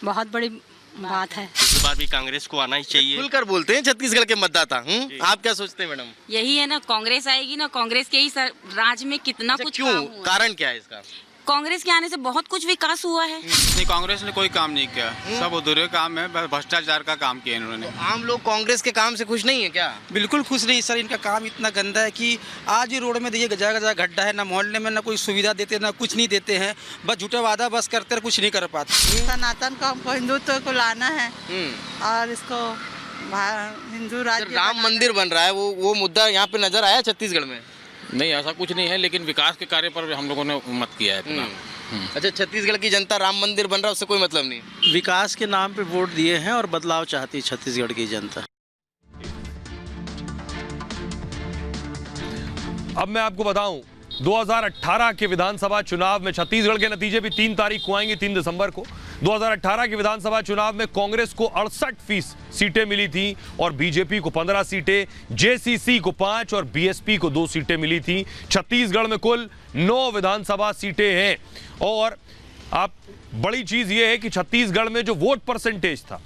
S7: बहुत बड़ी बात है।
S8: इस बार भी कांग्रेस को आना ही चाहिए। खुलकर बोलते हैं छत्तीसगढ़ के मतदाता। आप क्या सोचते हैं मैडम?
S2: यही है ना, कांग्रेस आएगी ना, कांग्रेस के ही राज्य में कितना कुछ
S8: क्यों, कारण क्या है इसका?
S2: कांग्रेस के आने से बहुत कुछ विकास हुआ है।
S24: नहीं, कांग्रेस ने कोई काम नहीं किया, सब अधूरे काम है, बस भ्रष्टाचार का काम किया इन्होंने।
S8: आम लोग कांग्रेस के काम से खुश नहीं है क्या?
S25: बिल्कुल खुश नहीं सर, इनका काम इतना गंदा है कि आज ही रोड में देखिए गजा गजा गड्ढा है, ना मोहल्ले में ना कोई सुविधा देते, ना कुछ नहीं देते हैं, बस झूठा वादा बस करते हैं, कुछ नहीं कर पाते।
S26: सनातन को हमको हिंदुत्व को लाना है और इसको हिंदू राज्य।
S8: राम मंदिर बन रहा है, वो मुद्दा यहाँ पे नजर आया छत्तीसगढ़ में?
S23: नहीं, ऐसा कुछ नहीं है, लेकिन विकास के कार्य पर हम लोगों ने मत किया है इतना।
S8: अच्छा, छत्तीसगढ़ की जनता राम मंदिर बन रहा है उससे कोई मतलब नहीं?
S25: विकास के नाम पे वोट दिए हैं और बदलाव चाहती है छत्तीसगढ़ की जनता।
S1: अब मैं आपको बताऊं, 2018 के विधानसभा चुनाव में छत्तीसगढ़ के नतीजे भी 3 तारीख को आएंगे, 3 दिसंबर को। 2018 के विधानसभा चुनाव में कांग्रेस को 68 सीटें मिली थी और बीजेपी को 15 सीटें, जेसीसी को 5 और बीएसपी को 2 सीटें मिली थी। छत्तीसगढ़ में कुल 9 विधानसभा सीटें हैं और आप बड़ी चीज यह है कि छत्तीसगढ़ में जो वोट परसेंटेज था,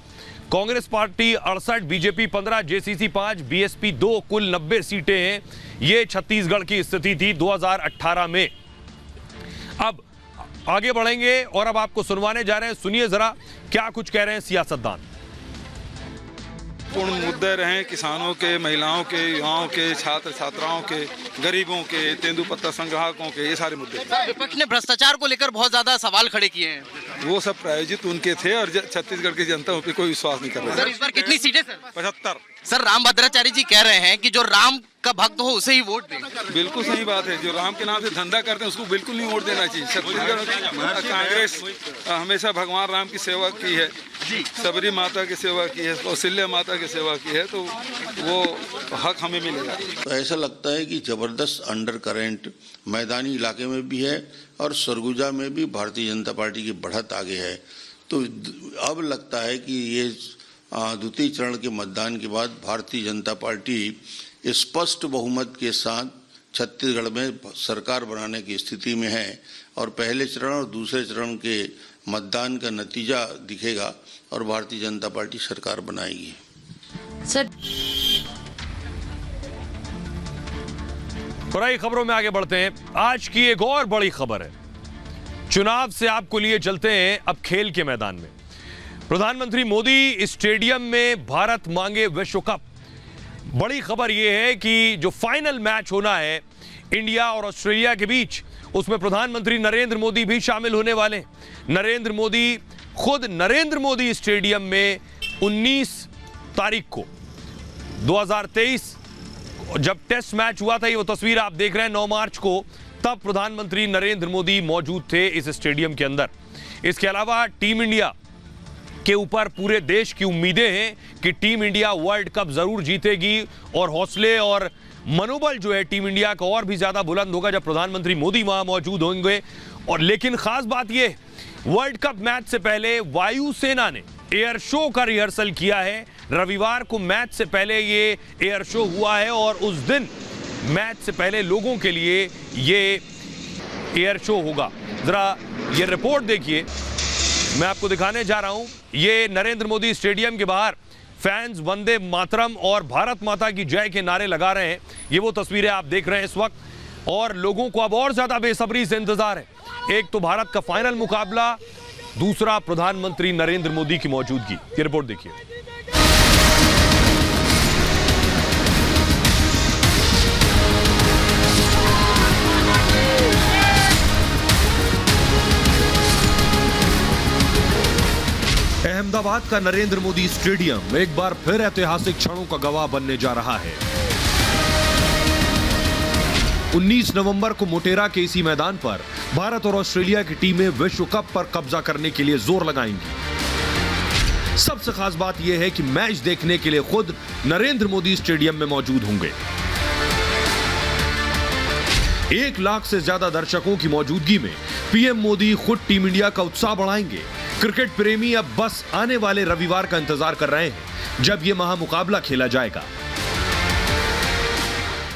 S1: Congress party 68, BJP 15, JCC 5, BSP 2, कुल 90 सीटें हैं। ये छत्तीसगढ़ की स्थिति थी 2018 में। अब आगे बढ़ेंगे और अब आपको सुनवाने जा रहे हैं, सुनिए जरा क्या कुछ कह रहे हैं सियासतदान।
S27: पूर्ण मुद्दे रहे किसानों के, महिलाओं के, युवाओं के, छात्र छात्राओं के, गरीबों के, तेंदुपत्ता संग्राहकों के, ये सारे मुद्दे।
S8: विपक्ष ने भ्रष्टाचार को लेकर बहुत ज्यादा सवाल खड़े किए हैं।
S27: वो सब प्रायोजित उनके थे और छत्तीसगढ़ की जनता उन पर कोई विश्वास नहीं कर रही।
S8: सर, इस बार कितनी सीटें सर?
S27: 75।
S8: सर, रामभद्राचार्य जी कह रहे हैं कि जो राम का भक्त हो उसे ही वोट दें।
S27: बिल्कुल सही बात है, जो राम के नाम से धंधा करते हैं उसको बिल्कुल नहीं वोट देना चाहिए। छत्तीसगढ़ कांग्रेस हमेशा भगवान राम की सेवा की है, सबरी माता की सेवा की है, कौशल्या माता की सेवा की है, तो वो हक हमें मिलेगा।
S28: तो ऐसा लगता है कि जबरदस्त अंडर करंट मैदानी इलाके में भी है और सरगुजा में भी भारतीय जनता पार्टी की बढ़त आगे है। तो अब लगता है कि ये द्वितीय चरण के मतदान के बाद भारतीय जनता पार्टी स्पष्ट बहुमत के साथ छत्तीसगढ़ में सरकार बनाने की स्थिति में है और पहले चरण और दूसरे चरण के मतदान का नतीजा दिखेगा और भारतीय जनता पार्टी सरकार बनाएगी।
S1: सर, बड़ी खबरों में आगे बढ़ते हैं। आज की एक और बड़ी खबर है, चुनाव से आपको लिए चलते हैं अब खेल के मैदान में। प्रधानमंत्री मोदी स्टेडियम में भारत मांगे विश्व कप। बड़ी खबर यह है कि जो फाइनल मैच होना है इंडिया और ऑस्ट्रेलिया के बीच, उसमें प्रधानमंत्री नरेंद्र मोदी भी शामिल होने वाले हैं। नरेंद्र मोदी स्टेडियम में 19 तारीख को 2023 जब टेस्ट मैच हुआ था, ये वो तस्वीर आप देख रहे हैं 9 मार्च को, तब प्रधानमंत्री नरेंद्र मोदी मौजूद थे इस स्टेडियम के अंदर। इसके अलावा टीम इंडिया के ऊपर पूरे देश की उम्मीदें हैं कि टीम इंडिया वर्ल्ड कप जरूर जीतेगी और हौसले और मनोबल जो है टीम इंडिया का और भी ज्यादा बुलंद होगा जब प्रधानमंत्री मोदी वहां मौजूद होंगे। और लेकिन खास बात यह, वर्ल्ड कप मैच से पहले वायुसेना ने एयर शो का रिहर्सल किया है। रविवार को मैच से पहले ये एयर शो हुआ है और उस दिन मैच से पहले लोगों के लिए ये एयर शो होगा। जरा ये रिपोर्ट देखिए, मैं आपको दिखाने जा रहा हूं। ये नरेंद्र मोदी स्टेडियम के बाहर फैंस वंदे मातरम और भारत माता की जय के नारे लगा रहे हैं। ये वो तस्वीरें आप देख रहे हैं इस वक्त और लोगों को अब और ज्यादा बेसब्री से इंतजार है। एक तो भारत का फाइनल मुकाबला, दूसरा प्रधानमंत्री नरेंद्र मोदी की मौजूदगी। ये रिपोर्ट देखिए। अहमदाबाद का नरेंद्र मोदी स्टेडियम एक बार फिर ऐतिहासिक क्षणों का गवाह बनने जा रहा है। 19 नवंबर को मोटेरा के इसी मैदान पर भारत और ऑस्ट्रेलिया की टीमें विश्व कप पर कब्जा करने के लिए जोर लगाएंगी। सबसे खास बात यह है कि मैच देखने के लिए खुद नरेंद्र मोदी स्टेडियम में मौजूद होंगे। 1 लाख से ज्यादा दर्शकों की मौजूदगी में पीएम मोदी खुद टीम इंडिया का उत्साह बढ़ाएंगे। क्रिकेट प्रेमी अब बस आने वाले रविवार का इंतजार कर रहे हैं जब यह महामुकाबला खेला जाएगा।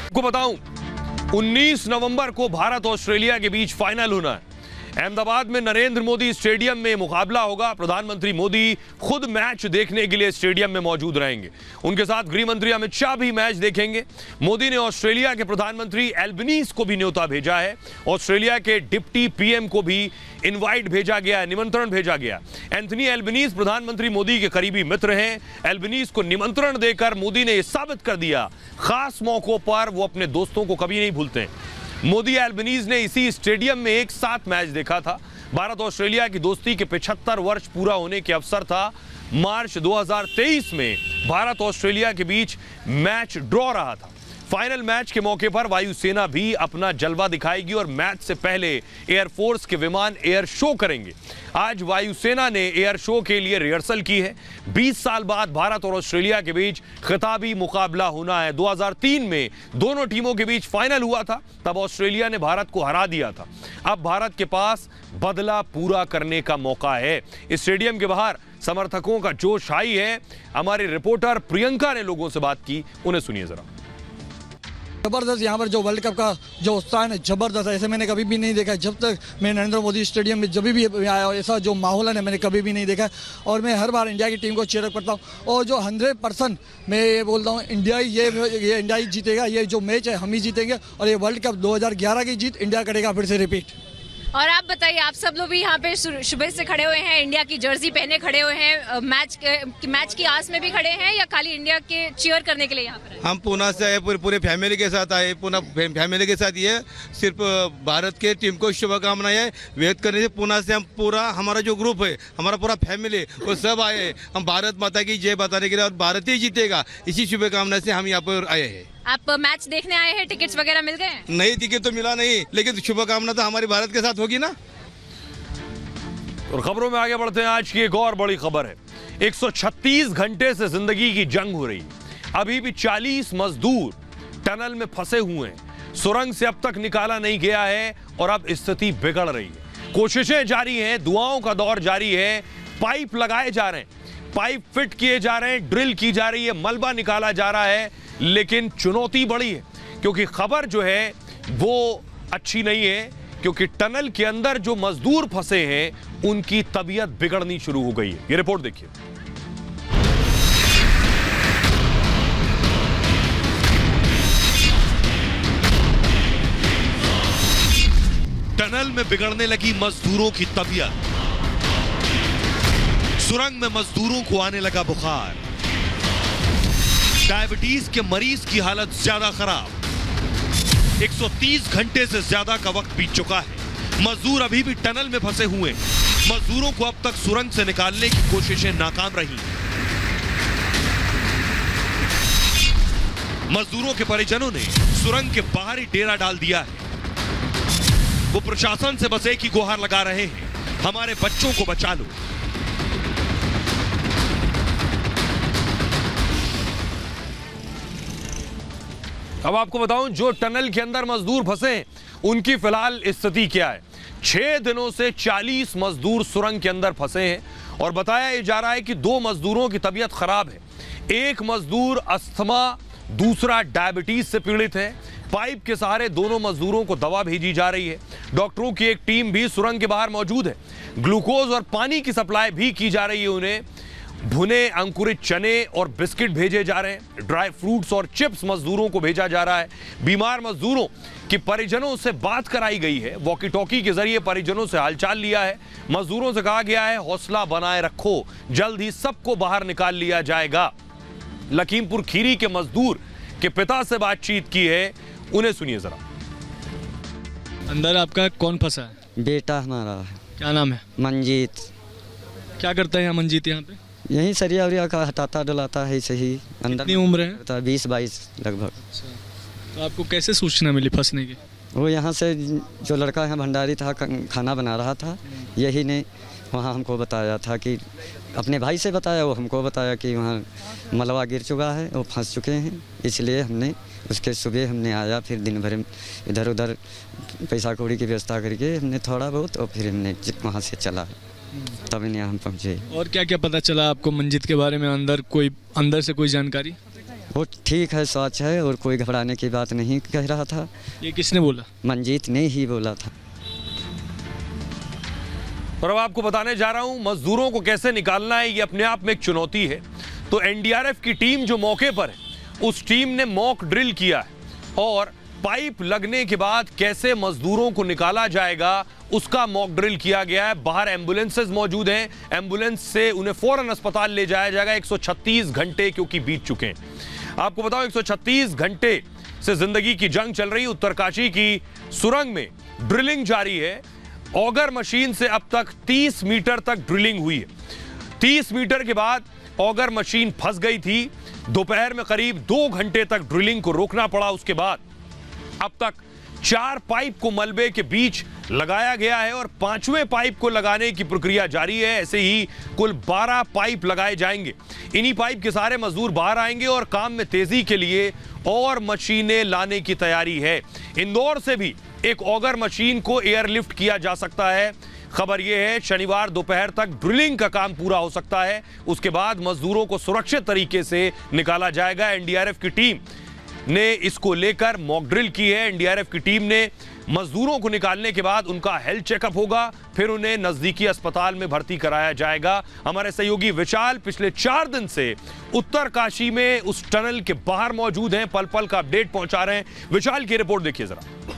S1: आपको बताऊं, 19 नवंबर को भारत ऑस्ट्रेलिया के बीच फाइनल होना है। अहमदाबाद में नरेंद्र मोदी स्टेडियम में मुकाबला होगा। प्रधानमंत्री मोदी खुद मैच देखने के लिए स्टेडियम में मौजूद रहेंगे। उनके साथ गृह मंत्री अमित शाह भी मैच देखेंगे। मोदी ने ऑस्ट्रेलिया के प्रधानमंत्री एल्बनीज को भी न्योता भेजा है। ऑस्ट्रेलिया के डिप्टी पीएम को भी इनवाइट भेजा गया है, निमंत्रण भेजा गया। एंथनी एल्बनीज प्रधानमंत्री मोदी के करीबी मित्र हैं। एल्बनीज को निमंत्रण देकर मोदी ने यह साबित कर दिया, खास मौकों पर वो अपने दोस्तों को कभी नहीं भूलते हैं। मोदी एल्बनीज ने इसी स्टेडियम में एक साथ मैच देखा था। भारत ऑस्ट्रेलिया की दोस्ती के 75 वर्ष पूरा होने के अवसर था। मार्च 2023 में भारत ऑस्ट्रेलिया के बीच मैच ड्रॉ रहा था। फाइनल मैच के मौके पर वायुसेना भी अपना जलवा दिखाएगी और मैच से पहले एयरफोर्स के विमान एयर शो करेंगे। आज वायुसेना ने एयर शो के लिए रिहर्सल की है। 20 साल बाद भारत और ऑस्ट्रेलिया के बीच खिताबी मुकाबला होना है। 2003 में दोनों टीमों के बीच फाइनल हुआ था, तब ऑस्ट्रेलिया ने भारत को हरा दिया था। अब भारत के पास बदला पूरा करने का मौका है। इस स्टेडियम के बाहर समर्थकों का जोश हाई है। हमारे रिपोर्टर प्रियंका ने लोगों से बात की, उन्हें सुनिए जरा।
S3: जबरदस्त यहाँ पर जो वर्ल्ड कप का जो उत्साह है जबरदस्त है, ऐसे मैंने कभी भी नहीं देखा। जब तक मैं नरेंद्र मोदी स्टेडियम में जब भी आया ऐसा जो माहौल है मैंने कभी भी नहीं देखा। और मैं हर बार इंडिया की टीम को चीयर अप करता हूँ और जो 100% मैं ये बोलता हूँ इंडिया ये इंडिया ही जीतेगा। ये जो मैच है हम ही जीतेंगे और ये वर्ल्ड कप 2011 की जीत इंडिया करेगा फिर से रिपीट।
S4: और आप बताइए, आप सब लोग भी यहाँ पे सुबह से खड़े हुए हैं, इंडिया की जर्सी पहने खड़े हुए हैं, मैच की आस में भी खड़े हैं या खाली इंडिया के चीयर करने के लिए यहाँ पर?
S5: हम पुणे से आए, पूरे फैमिली के साथ आए। पुणे फैमिली के साथ ये सिर्फ भारत के टीम को शुभकामनाएं व्यक्त करने से पुणे से हम पूरा हमारा जो ग्रुप है, हमारा पूरा फैमिली वो सब आए। हम भारत माता की जय बताने के लिए और भारत ही जीतेगा इसी शुभकामना से हम यहाँ पर आए हैं।
S4: आप मैच देखने आए हैं, टिकट्स वगैरह मिल गए?
S5: नहीं, टिकट तो मिला नहीं, लेकिन शुभकामना तो हमारे भारत के साथ होगी ना।
S1: और खबरों में आगे बढ़ते हैं। आज की एक और बड़ी खबर है। 136 घंटे से जिंदगी की जंग हो रही है। अभी भी 40 मजदूर टनल में फंसे हुए हैं। सुरंग से अब तक निकाला नहीं गया है और अब स्थिति बिगड़ रही है। कोशिशें जारी हैं, दुआओं का दौर जारी है। पाइप लगाए जा रहे हैं, पाइप फिट किए जा रहे हैं, ड्रिल की जा रही है, मलबा निकाला जा रहा है, लेकिन चुनौती बड़ी है क्योंकि खबर जो है वो अच्छी नहीं है। क्योंकि टनल के अंदर जो मजदूर फंसे हैं उनकी तबीयत बिगड़नी शुरू हो गई है। ये रिपोर्ट देखिए। टनल में बिगड़ने लगी मजदूरों की तबीयत। सुरंग में मजदूरों को आने लगा बुखार। डायबिटीज के मरीज की हालत ज्यादा खराब। 130 घंटे से ज्यादा का वक्त बीत चुका है। मजदूर अभी भी टनल में फंसे हुए हैं। मजदूरों को अब तक सुरंग से निकालने की कोशिशें नाकाम रही। मजदूरों के परिजनों ने सुरंग के बाहर ही डेरा डाल दिया है। वो प्रशासन से बस एक ही गुहार लगा रहे हैं, हमारे बच्चों को बचा लो। अब आपको बताऊं, जो टनल के अंदर मजदूर फंसे हैं, उनकी फिलहाल स्थिति क्या है। 6 दिनों से 40 मजदूर सुरंग के अंदर फंसे हैं और बताया जा रहा है कि 2 मजदूरों की तबीयत खराब है। एक मजदूर अस्थमा, दूसरा डायबिटीज से पीड़ित है। पाइप के सहारे दोनों मजदूरों को दवा भेजी जा रही है। डॉक्टरों की एक टीम भी सुरंग के बाहर मौजूद है। ग्लूकोज और पानी की सप्लाई भी की जा रही है। उन्हें भुने अंकुरित चने और बिस्किट भेजे जा रहे हैं। ड्राई फ्रूट्स और चिप्स मजदूरों को भेजा जा रहा है। बीमार मजदूरों की परिजनों से बात कराई गई है। वॉकी टॉकी के जरिए परिजनों से हालचाल लिया है। मजदूरों से कहा गया है हौसला बनाए रखो, जल्द ही सबको बाहर निकाल लिया जाएगा। लखीमपुर खीरी के मजदूर के पिता से बातचीत की है, उन्हें सुनिए जरा।
S9: अंदर आपका कौन फंसा है?
S10: बेटा हमारा।
S9: क्या नाम है?
S10: मंजीत।
S9: क्या करता है यहाँ मंजीत? यहाँ पे
S10: यही सरिया उरिया का हटाता डलाता है सही। अंदर
S9: कितनी उम्र है?
S10: 20-22 लगभग।
S9: तो आपको कैसे सूचना मिली फंसने की?
S10: वो यहाँ से जो लड़का यहाँ भंडारी था, खाना बना रहा था, यही ने वहाँ हमको बताया था कि अपने भाई से बताया, वो हमको बताया कि वहाँ मलबा गिर चुका है, वो फंस चुके हैं। इसलिए हमने उसके सुबह हमने आया, फिर दिन भर इधर उधर पैसा कौड़ी की व्यवस्था करके हमने थोड़ा बहुत, और फिर हमने वहाँ से चला, तब इन्हें हम पहुँचे।
S9: और क्या क्या पता चला आपको मंजीत के बारे में? अंदर से कोई जानकारी?
S10: वो ठीक है, स्वच्छ है और कोई घबराने की बात नहीं कह रहा था।
S9: ये किसने बोला?
S10: मंजीत ने ही बोला था।
S1: और अब आपको बताने जा रहा हूं मजदूरों को कैसे निकालना है। ये अपने आप में एक चुनौती है। तो एनडीआरएफ की टीम जो मौके पर है, उस टीम ने मॉक ड्रिल किया है और पाइप लगने के बाद कैसे मजदूरों को निकाला जाएगा उसका मॉक ड्रिल किया गया है। बाहर एम्बुलेंसेज मौजूद हैं, एम्बुलेंस से उन्हें फौरन अस्पताल ले जाया जाएगा। 136 घंटे क्योंकि बीत चुके हैं। आपको बताओ 136 घंटे से जिंदगी की जंग चल रही। उत्तरकाशी की सुरंग में ड्रिलिंग जारी है। ऑगर मशीन से अब तक 30 मीटर तक ड्रिलिंग हुई है। 30 मीटर के बाद ऑगर मशीन फंस गई थी। दोपहर में करीब 2 घंटे तक ड्रिलिंग को रोकना पड़ा। उसके बाद अब तक 4 पाइप को मलबे के बीच लगाया गया है और 5वें पाइप को लगाने की प्रक्रिया जारी है। ऐसे ही कुल 12 पाइप लगाए जाएंगे। इन्हीं पाइप के सारे मजदूर बाहर आएंगे और काम में तेजी के लिए और मशीनें लाने की तैयारी है। इंदौर से भी एक ऑगर मशीन को एयरलिफ्ट किया जा सकता है। खबर यह है शनिवार दोपहर तक ड्रिलिंग का काम पूरा हो सकता है। उसके बाद मजदूरों को सुरक्षित तरीके से निकाला जाएगा। एनडीआरएफ की टीम ने इसको लेकर मॉक ड्रिल की है। एनडीआरएफ की टीम ने मजदूरों को निकालने के बाद उनका हेल्थ चेकअप होगा, फिर उन्हें नजदीकी अस्पताल में भर्ती कराया जाएगा। हमारे सहयोगी विशाल पिछले 4 दिन से उत्तरकाशी में उस टनल के बाहर मौजूद हैं, पल पल का अपडेट पहुंचा रहे हैं। विशाल की रिपोर्ट देखिए जरा।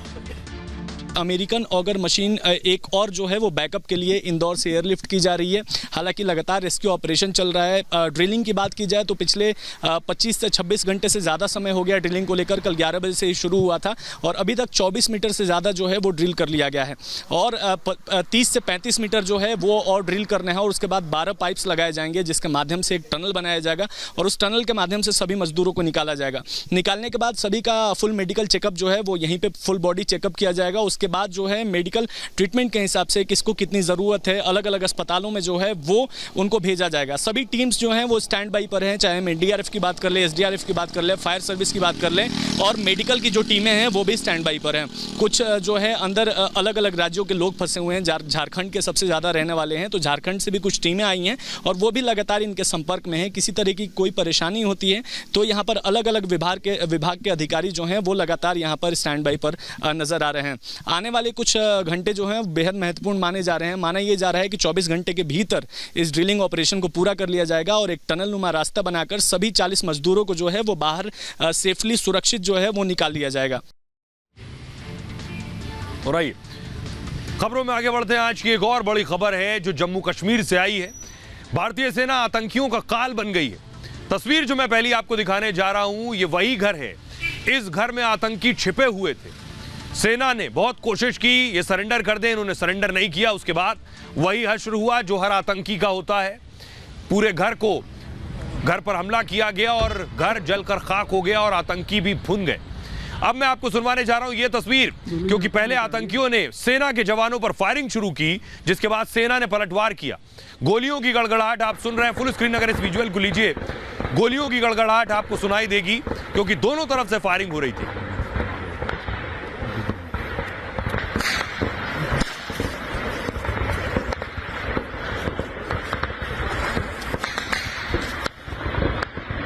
S9: अमेरिकन ऑगर मशीन एक और जो है वो बैकअप के लिए इंदौर से एयरलिफ्ट की जा रही है। हालांकि लगातार रेस्क्यू ऑपरेशन चल रहा है। ड्रिलिंग की बात की जाए तो पिछले 25 से 26 घंटे से ज़्यादा समय हो गया ड्रिलिंग को लेकर। कल 11 बजे से ही शुरू हुआ था और अभी तक 24 मीटर से ज़्यादा जो है वो ड्रिल कर लिया गया है और 30 से 35 मीटर जो है वो और ड्रिल करना है और उसके बाद 12 पाइप्स लगाए जाएंगे जिसके माध्यम से एक टनल बनाया जाएगा और उस टनल के माध्यम से सभी मजदूरों को निकाला जाएगा। निकालने के बाद सभी का फुल मेडिकल चेकअप जो है वो यहीं पर फुल बॉडी चेकअप किया जाएगा। उसके बाद जो है मेडिकल ट्रीटमेंट के हिसाब से किसको कितनी ज़रूरत है अलग अलग अस्पतालों में जो है वो उनको भेजा जाएगा। सभी टीम्स जो हैं वो स्टैंड बाई पर हैं, चाहे हम एनडीआरएफ की बात कर ले, एसडीआरएफ की बात कर ले, फायर सर्विस की बात कर ले और मेडिकल की जो टीमें हैं वो भी स्टैंड बाई पर हैं। कुछ जो है अंदर अलग अलग राज्यों के लोग फंसे हुए हैं, झारखंड के सबसे ज़्यादा रहने वाले हैं, तो झारखंड से भी कुछ टीमें आई हैं और वो भी लगातार इनके संपर्क में हैं। किसी तरह की कोई परेशानी होती है तो यहाँ पर अलग अलग विभाग के अधिकारी जो हैं वो लगातार यहाँ पर स्टैंड बाई पर नजर आ रहे हैं। आने वाले कुछ घंटे जो हैं बेहद महत्वपूर्ण माने जा रहे हैं। माना ये जा रहा है कि 24 घंटे के भीतर इस ड्रिलिंग ऑपरेशन को पूरा कर लिया जाएगा और एक टनल नुमा रास्ता बनाकर सभी 40 मजदूरों को जो है वो बाहर सेफली सुरक्षित जो है वो निकाल लिया जाएगा।
S1: और आइए खबरों में आगे बढ़ते हैं। आज की एक और बड़ी खबर है जो जम्मू कश्मीर से आई है। भारतीय सेना आतंकियों का काल बन गई है। तस्वीर जो मैं पहले आपको दिखाने जा रहा हूं ये वही घर है। इस घर में आतंकी छिपे हुए थे। सेना ने बहुत कोशिश की ये सरेंडर कर दें, इन्होंने सरेंडर नहीं किया। उसके बाद वही हश्र हुआ जो हर आतंकी का होता है। पूरे घर पर हमला किया गया और घर जलकर खाक हो गया और आतंकी भी भुन गए। अब मैं आपको सुनवाने जा रहा हूं ये तस्वीर, क्योंकि पहले आतंकियों ने सेना के जवानों पर फायरिंग शुरू की, जिसके बाद सेना ने पलटवार किया। गोलियों की गड़गड़ाहट आप सुन रहे हैं फुल स्क्रीन, अगर इस विजुअल को लीजिए, गोलियों की गड़गड़ाहट आपको सुनाई देगी, क्योंकि दोनों तरफ से फायरिंग हो रही थी।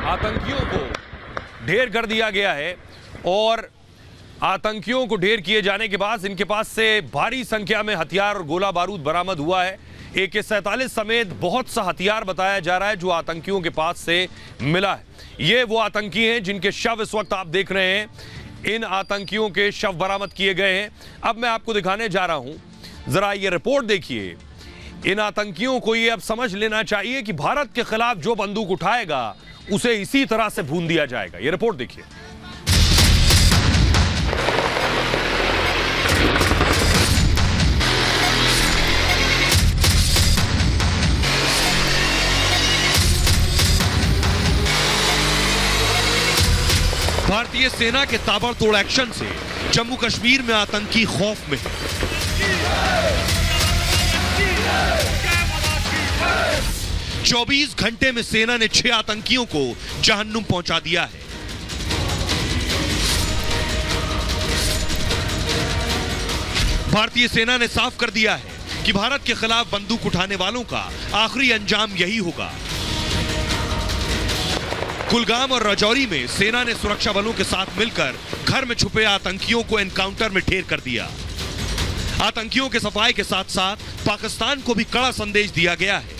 S1: आतंकियों को ढेर कर दिया गया है और आतंकियों को ढेर किए जाने के बाद इनके पास से भारी संख्या में हथियार और गोला बारूद बरामद हुआ है। AK-47 समेत बहुत सा हथियार बताया जा रहा है जो आतंकियों के पास से मिला है। ये वो आतंकी हैं जिनके शव इस वक्त आप देख रहे हैं। इन आतंकियों के शव बरामद किए गए हैं। अब मैं आपको दिखाने जा रहा हूं, जरा ये रिपोर्ट देखिए। इन आतंकियों को ये अब समझ लेना चाहिए कि भारत के खिलाफ जो बंदूक उठाएगा उसे इसी तरह से भून दिया जाएगा। ये रिपोर्ट देखिए। भारतीय सेना के ताबड़तोड़ एक्शन से जम्मू कश्मीर में आतंकी खौफ में है। 24 घंटे में सेना ने 6 आतंकियों को जहन्नुम पहुंचा दिया है। भारतीय सेना ने साफ कर दिया है कि भारत के खिलाफ बंदूक उठाने वालों का आखिरी अंजाम यही होगा। कुलगाम और राजौरी में सेना ने सुरक्षा बलों के साथ मिलकर घर में छुपे आतंकियों को एनकाउंटर में ढेर कर दिया। आतंकियों के सफाई के साथ साथ पाकिस्तान को भी कड़ा संदेश दिया गया है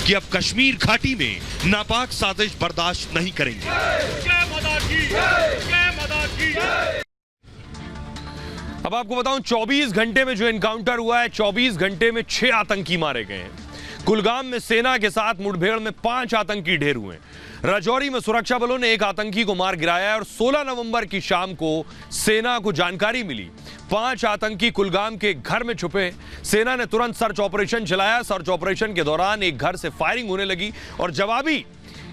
S1: कि अब कश्मीर घाटी में नापाक साजिश बर्दाश्त नहीं करेंगे। अब आपको बताऊं, 24 घंटे में जो एनकाउंटर हुआ है, 24 घंटे में 6 आतंकी मारे गए हैं। कुलगाम में सेना के साथ मुठभेड़ में 5 आतंकी ढेर हुए। राजौरी में सुरक्षा बलों ने एक आतंकी को मार गिराया और 16 नवंबर की शाम को सेना को जानकारी मिली 5 आतंकी कुलगाम के घर में छुपे। सेना ने तुरंत सर्च ऑपरेशन चलाया। सर्च ऑपरेशन के दौरान एक घर से फायरिंग होने लगी और जवाबी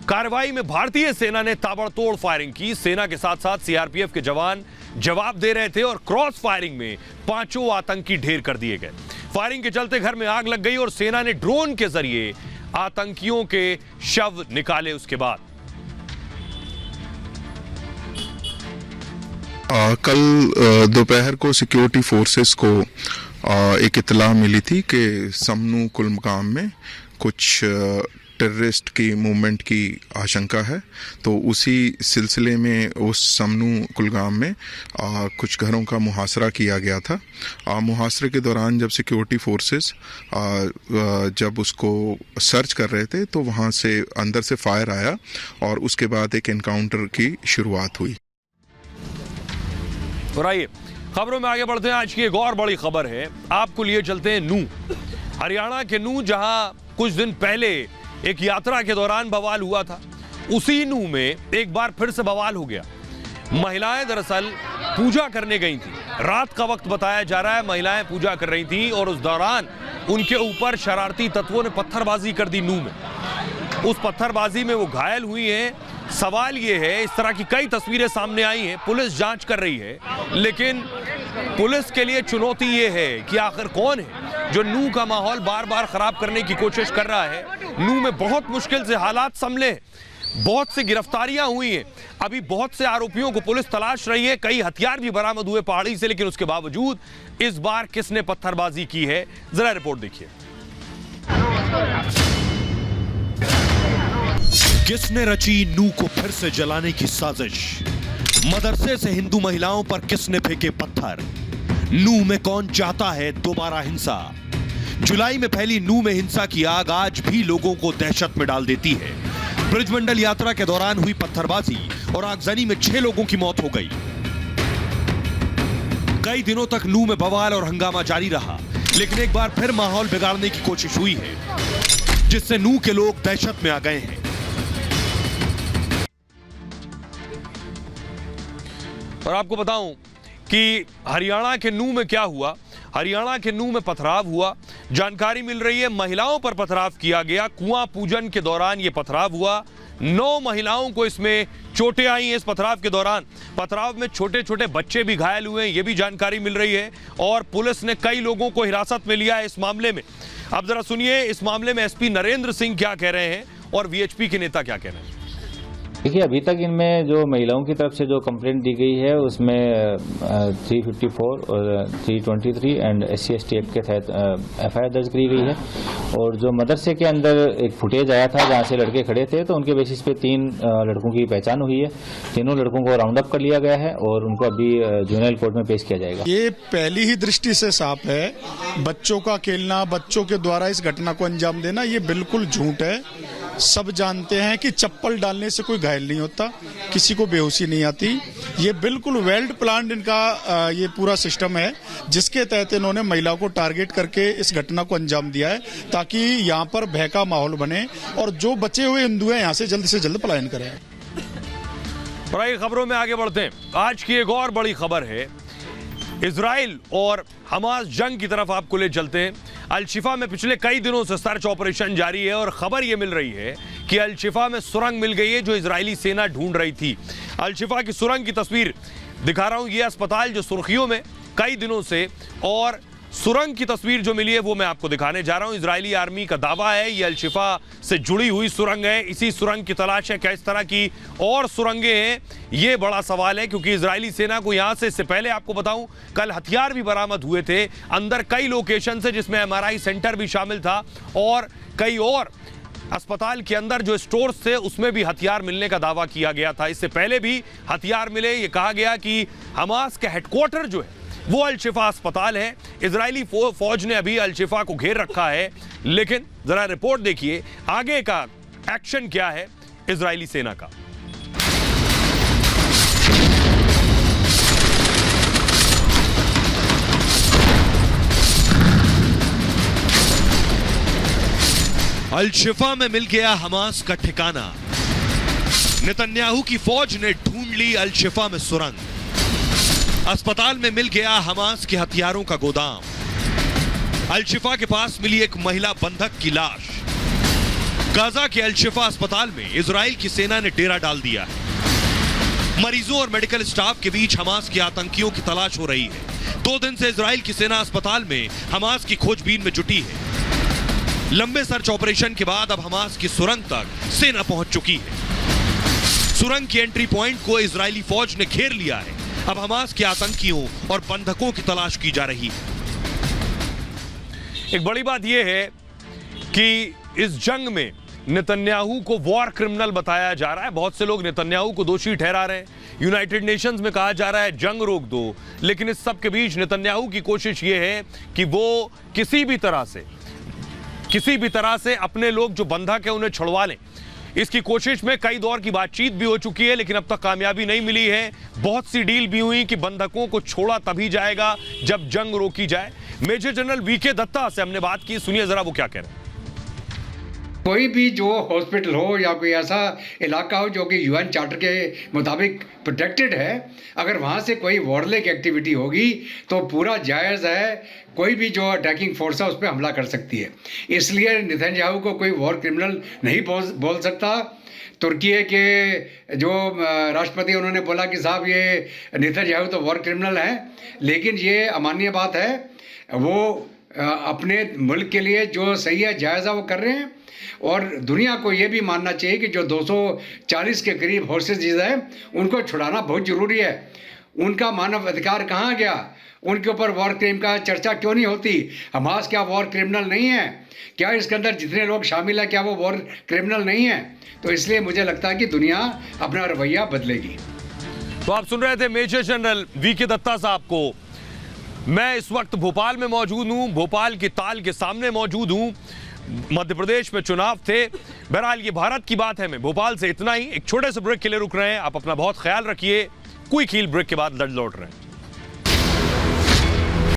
S1: कार्रवाई में भारतीय सेना ने ताबड़तोड़ फायरिंग की। सेना के साथ साथ CRPF के जवान जवाब दे रहे थे और क्रॉस फायरिंग में 5 आतंकी ढेर कर दिए गए। फायरिंग के चलते घर में आग लग गई और सेना ने ड्रोन के जरिए आतंकियों के शव निकाले। उसके बाद
S11: कल दोपहर को सिक्योरिटी फोर्सेस को एक इत्तला मिली थी कि समनू कुलगाम में कुछ टेररिस्ट की मूवमेंट की आशंका है, तो उसी सिलसिले में उस समनू कुलगाम में कुछ घरों का मुहासरा किया गया था। मुहासरे के दौरान जब सिक्योरिटी फोर्सेस जब उसको सर्च कर रहे थे तो वहाँ से अंदर से फायर आया और उसके बाद एक एनकाउंटर की शुरुआत हुई।
S1: और आइए खबरों में आगे बढ़ते हैं। आज की एक और बड़ी खबर है, आपको लिए चलते हैं नूह, हरियाणा के नूह, जहां कुछ दिन पहले एक यात्रा के दौरान बवाल हुआ था। उसी नूह में एक बार फिर से बवाल हो गया। महिलाएं दरअसल पूजा करने गई थी। रात का वक्त बताया जा रहा है, महिलाएं पूजा कर रही थी और उस दौरान उनके ऊपर शरारती तत्वों ने पत्थरबाजी कर दी नूह में। उस पत्थरबाजी में वो घायल हुई हैं। सवाल ये है, इस तरह की कई तस्वीरें सामने आई हैं, पुलिस जांच कर रही है, लेकिन पुलिस के लिए चुनौती ये है कि आखिर कौन है जो नूह का माहौल बार बार खराब करने की कोशिश कर रहा है। नूह में बहुत मुश्किल से हालात संभले, बहुत सी गिरफ्तारियां हुई हैं, अभी बहुत से आरोपियों को पुलिस तलाश रही है, कई हथियार भी बरामद हुए पहाड़ी से, लेकिन उसके बावजूद इस बार किसने पत्थरबाजी की है, जरा रिपोर्ट देखिए। किसने रची नूह को फिर से जलाने की साजिश? मदरसे से हिंदू महिलाओं पर किसने फेंके पत्थर? नूह में कौन चाहता है दोबारा हिंसा? जुलाई में फैली नूह में हिंसा की आग आज भी लोगों को दहशत में डाल देती है। ब्रिजमंडल यात्रा के दौरान हुई पत्थरबाजी और आगजनी में 6 लोगों की मौत हो गई। कई दिनों तक नूह में बवाल और हंगामा जारी रहा, लेकिन एक बार फिर माहौल बिगाड़ने की कोशिश हुई है, जिससे नूह के लोग दहशत में आ गए हैं। और आपको बताऊं कि हरियाणा के नूह में क्या हुआ। हरियाणा के नूह में पथराव हुआ। जानकारी मिल रही है महिलाओं पर पथराव किया गया। कुआं पूजन के दौरान यह पथराव हुआ। 9 महिलाओं को इसमें चोटें आई हैं इस पथराव के दौरान। पथराव में छोटे छोटे बच्चे भी घायल हुए हैं, ये भी जानकारी मिल रही है और पुलिस ने कई लोगों को हिरासत में लिया है इस मामले में। अब जरा सुनिए इस मामले में एसपी नरेंद्र सिंह क्या कह रहे हैं और वीएचपी के नेता क्या कह रहे हैं।
S12: देखिए, अभी तक इनमें जो महिलाओं की तरफ से जो कंप्लेंट दी गई है उसमें 354 और 323 एंड SC/ST एक्ट के तहत FIR दर्ज करी गई है। और जो मदरसे के अंदर एक फुटेज आया था जहां से लड़के खड़े थे, तो उनके बेसिस पे 3 लड़कों की पहचान हुई है। तीनों लड़कों को राउंड अप कर लिया गया है और उनको अभी जुवेनाइल कोर्ट में पेश किया जाएगा।
S6: ये पहली ही दृष्टि से साफ है, बच्चों का खेलना, बच्चों के द्वारा इस घटना को अंजाम देना ये बिल्कुल झूठ है। सब जानते हैं कि चप्पल डालने से कोई घायल नहीं होता, किसी को बेहोशी नहीं आती। ये बिल्कुल वेल प्लान्ड इनका ये पूरा सिस्टम है जिसके तहत इन्होंने महिलाओं को टारगेट करके इस घटना को अंजाम दिया है ताकि यहाँ पर भय का माहौल बने और जो बचे हुए हिंदू हैं यहाँ से जल्द पलायन करें।
S1: बड़ी खबरों में आगे बढ़ते हैं। आज की एक और बड़ी खबर है, इजराइल और हमास जंग की तरफ आपको ले चलते हैं। अल-शिफा में पिछले कई दिनों से सर्च ऑपरेशन जारी है और खबर यह मिल रही है कि अल-शिफा में सुरंग मिल गई है जो इजरायली सेना ढूंढ रही थी। अल-शिफा की सुरंग की तस्वीर दिखा रहा हूं, यह अस्पताल जो सुर्खियों में कई दिनों से, और सुरंग की तस्वीर जो मिली है वो मैं आपको दिखाने जा रहा हूं। इजरायली आर्मी का दावा है ये अल-शिफा से जुड़ी हुई सुरंग है, इसी सुरंग की तलाश है। क्या इस तरह की और सुरंगें हैं, ये बड़ा सवाल है क्योंकि इजरायली सेना को यहां से, इससे पहले आपको बताऊं, कल हथियार भी बरामद हुए थे अंदर कई लोकेशन से, जिसमें MRI सेंटर भी शामिल था और कई और अस्पताल के अंदर जो स्टोर्स थे उसमें भी हथियार मिलने का दावा किया गया था। इससे पहले भी हथियार मिले। ये कहा गया कि हमास का हेडक्वार्टर जो है वो अल-शिफा अस्पताल है। इजरायली फौज ने अभी अल-शिफा को घेर रखा है, लेकिन जरा रिपोर्ट देखिए आगे का एक्शन क्या है इजरायली सेना का। अल-शिफा में मिल गया हमास का ठिकाना। नेतन्याहू की फौज ने ढूंढ ली अल-शिफा में सुरंग। अस्पताल में मिल गया हमास के हथियारों का गोदाम। अल-शिफा के पास मिली एक महिला बंधक की लाश। गाजा के अल-शिफा अस्पताल में इजराइल की सेना ने डेरा डाल दिया है। मरीजों और मेडिकल स्टाफ के बीच हमास के आतंकियों की तलाश हो रही है। 2 दिन से इजराइल की सेना अस्पताल में हमास की खोजबीन में जुटी है। लंबे सर्च ऑपरेशन के बाद अब हमास की सुरंग तक सेना पहुंच चुकी है। सुरंग के एंट्री पॉइंट को इजरायली फौज ने घेर लिया है। अब हमास के आतंकियों और बंधकों की तलाश की जा रही है। एक बड़ी बात यह है कि इस जंग में नेतन्याहू को वॉर क्रिमिनल बताया जा रहा है। बहुत से लोग नेतन्याहू को दोषी ठहरा रहे हैं। यूनाइटेड नेशंस में कहा जा रहा है जंग रोक दो, लेकिन इस सब के बीच नेतन्याहू की कोशिश यह है कि वो किसी भी तरह से अपने लोग जो बंधक है उन्हें छुड़वा लें। इसकी कोशिश में कई दौर की बातचीत भी हो चुकी है, लेकिन अब तक कामयाबी नहीं मिली है। बहुत सी डील भी हुई कि बंधकों को छोड़ा तभी जाएगा जब जंग रोकी जाए। मेजर जनरल वीके दत्ता से हमने बात की, सुनिए जरा वो क्या कह रहे हैं।
S13: कोई भी जो हॉस्पिटल हो या कोई ऐसा इलाका हो जो कि UN चार्टर के मुताबिक प्रोटेक्टेड है, अगर वहाँ से कोई वॉरलेक एक्टिविटी होगी तो पूरा जायज़ है, कोई भी जो अटैकिंग फोर्स है उस पर हमला कर सकती है। इसलिए नेतन्याहू को कोई वॉर क्रिमिनल नहीं बोल सकता। तुर्की के जो राष्ट्रपति उन्होंने बोला कि साहब ये नेतन्याहू तो वॉर क्रिमिनल है, लेकिन ये अमानवीय बात है। वो अपने मुल्क के लिए जो सही है जायज़ा वो कर रहे हैं और दुनिया को ये भी मानना चाहिए कि जो 240 के करीब हॉस्टेजेस हैं उनको छुड़ाना बहुत ज़रूरी है। उनका मानव अधिकार कहाँ गया? उनके ऊपर वॉर क्राइम का चर्चा क्यों नहीं होती? हमास क्या वॉर क्रिमिनल नहीं है? क्या इसके अंदर जितने लोग शामिल हैं क्या वो वॉर क्रिमिनल नहीं है? तो इसलिए मुझे लगता है कि दुनिया अपना रवैया बदलेगी।
S1: तो आप सुन रहे थे मेजर जनरल वीके दत्ता साहब को। मैं इस वक्त भोपाल में मौजूद हूं, भोपाल की ताल के सामने मौजूद हूं। मध्य प्रदेश में चुनाव थे। बहरहाल ये भारत की बात है। मैं भोपाल से इतना ही। एक छोटे से ब्रेक के लिए रुक रहे हैं। आप अपना बहुत ख्याल रखिए। क्विक हील ब्रेक के बाद लौट रहे हैं।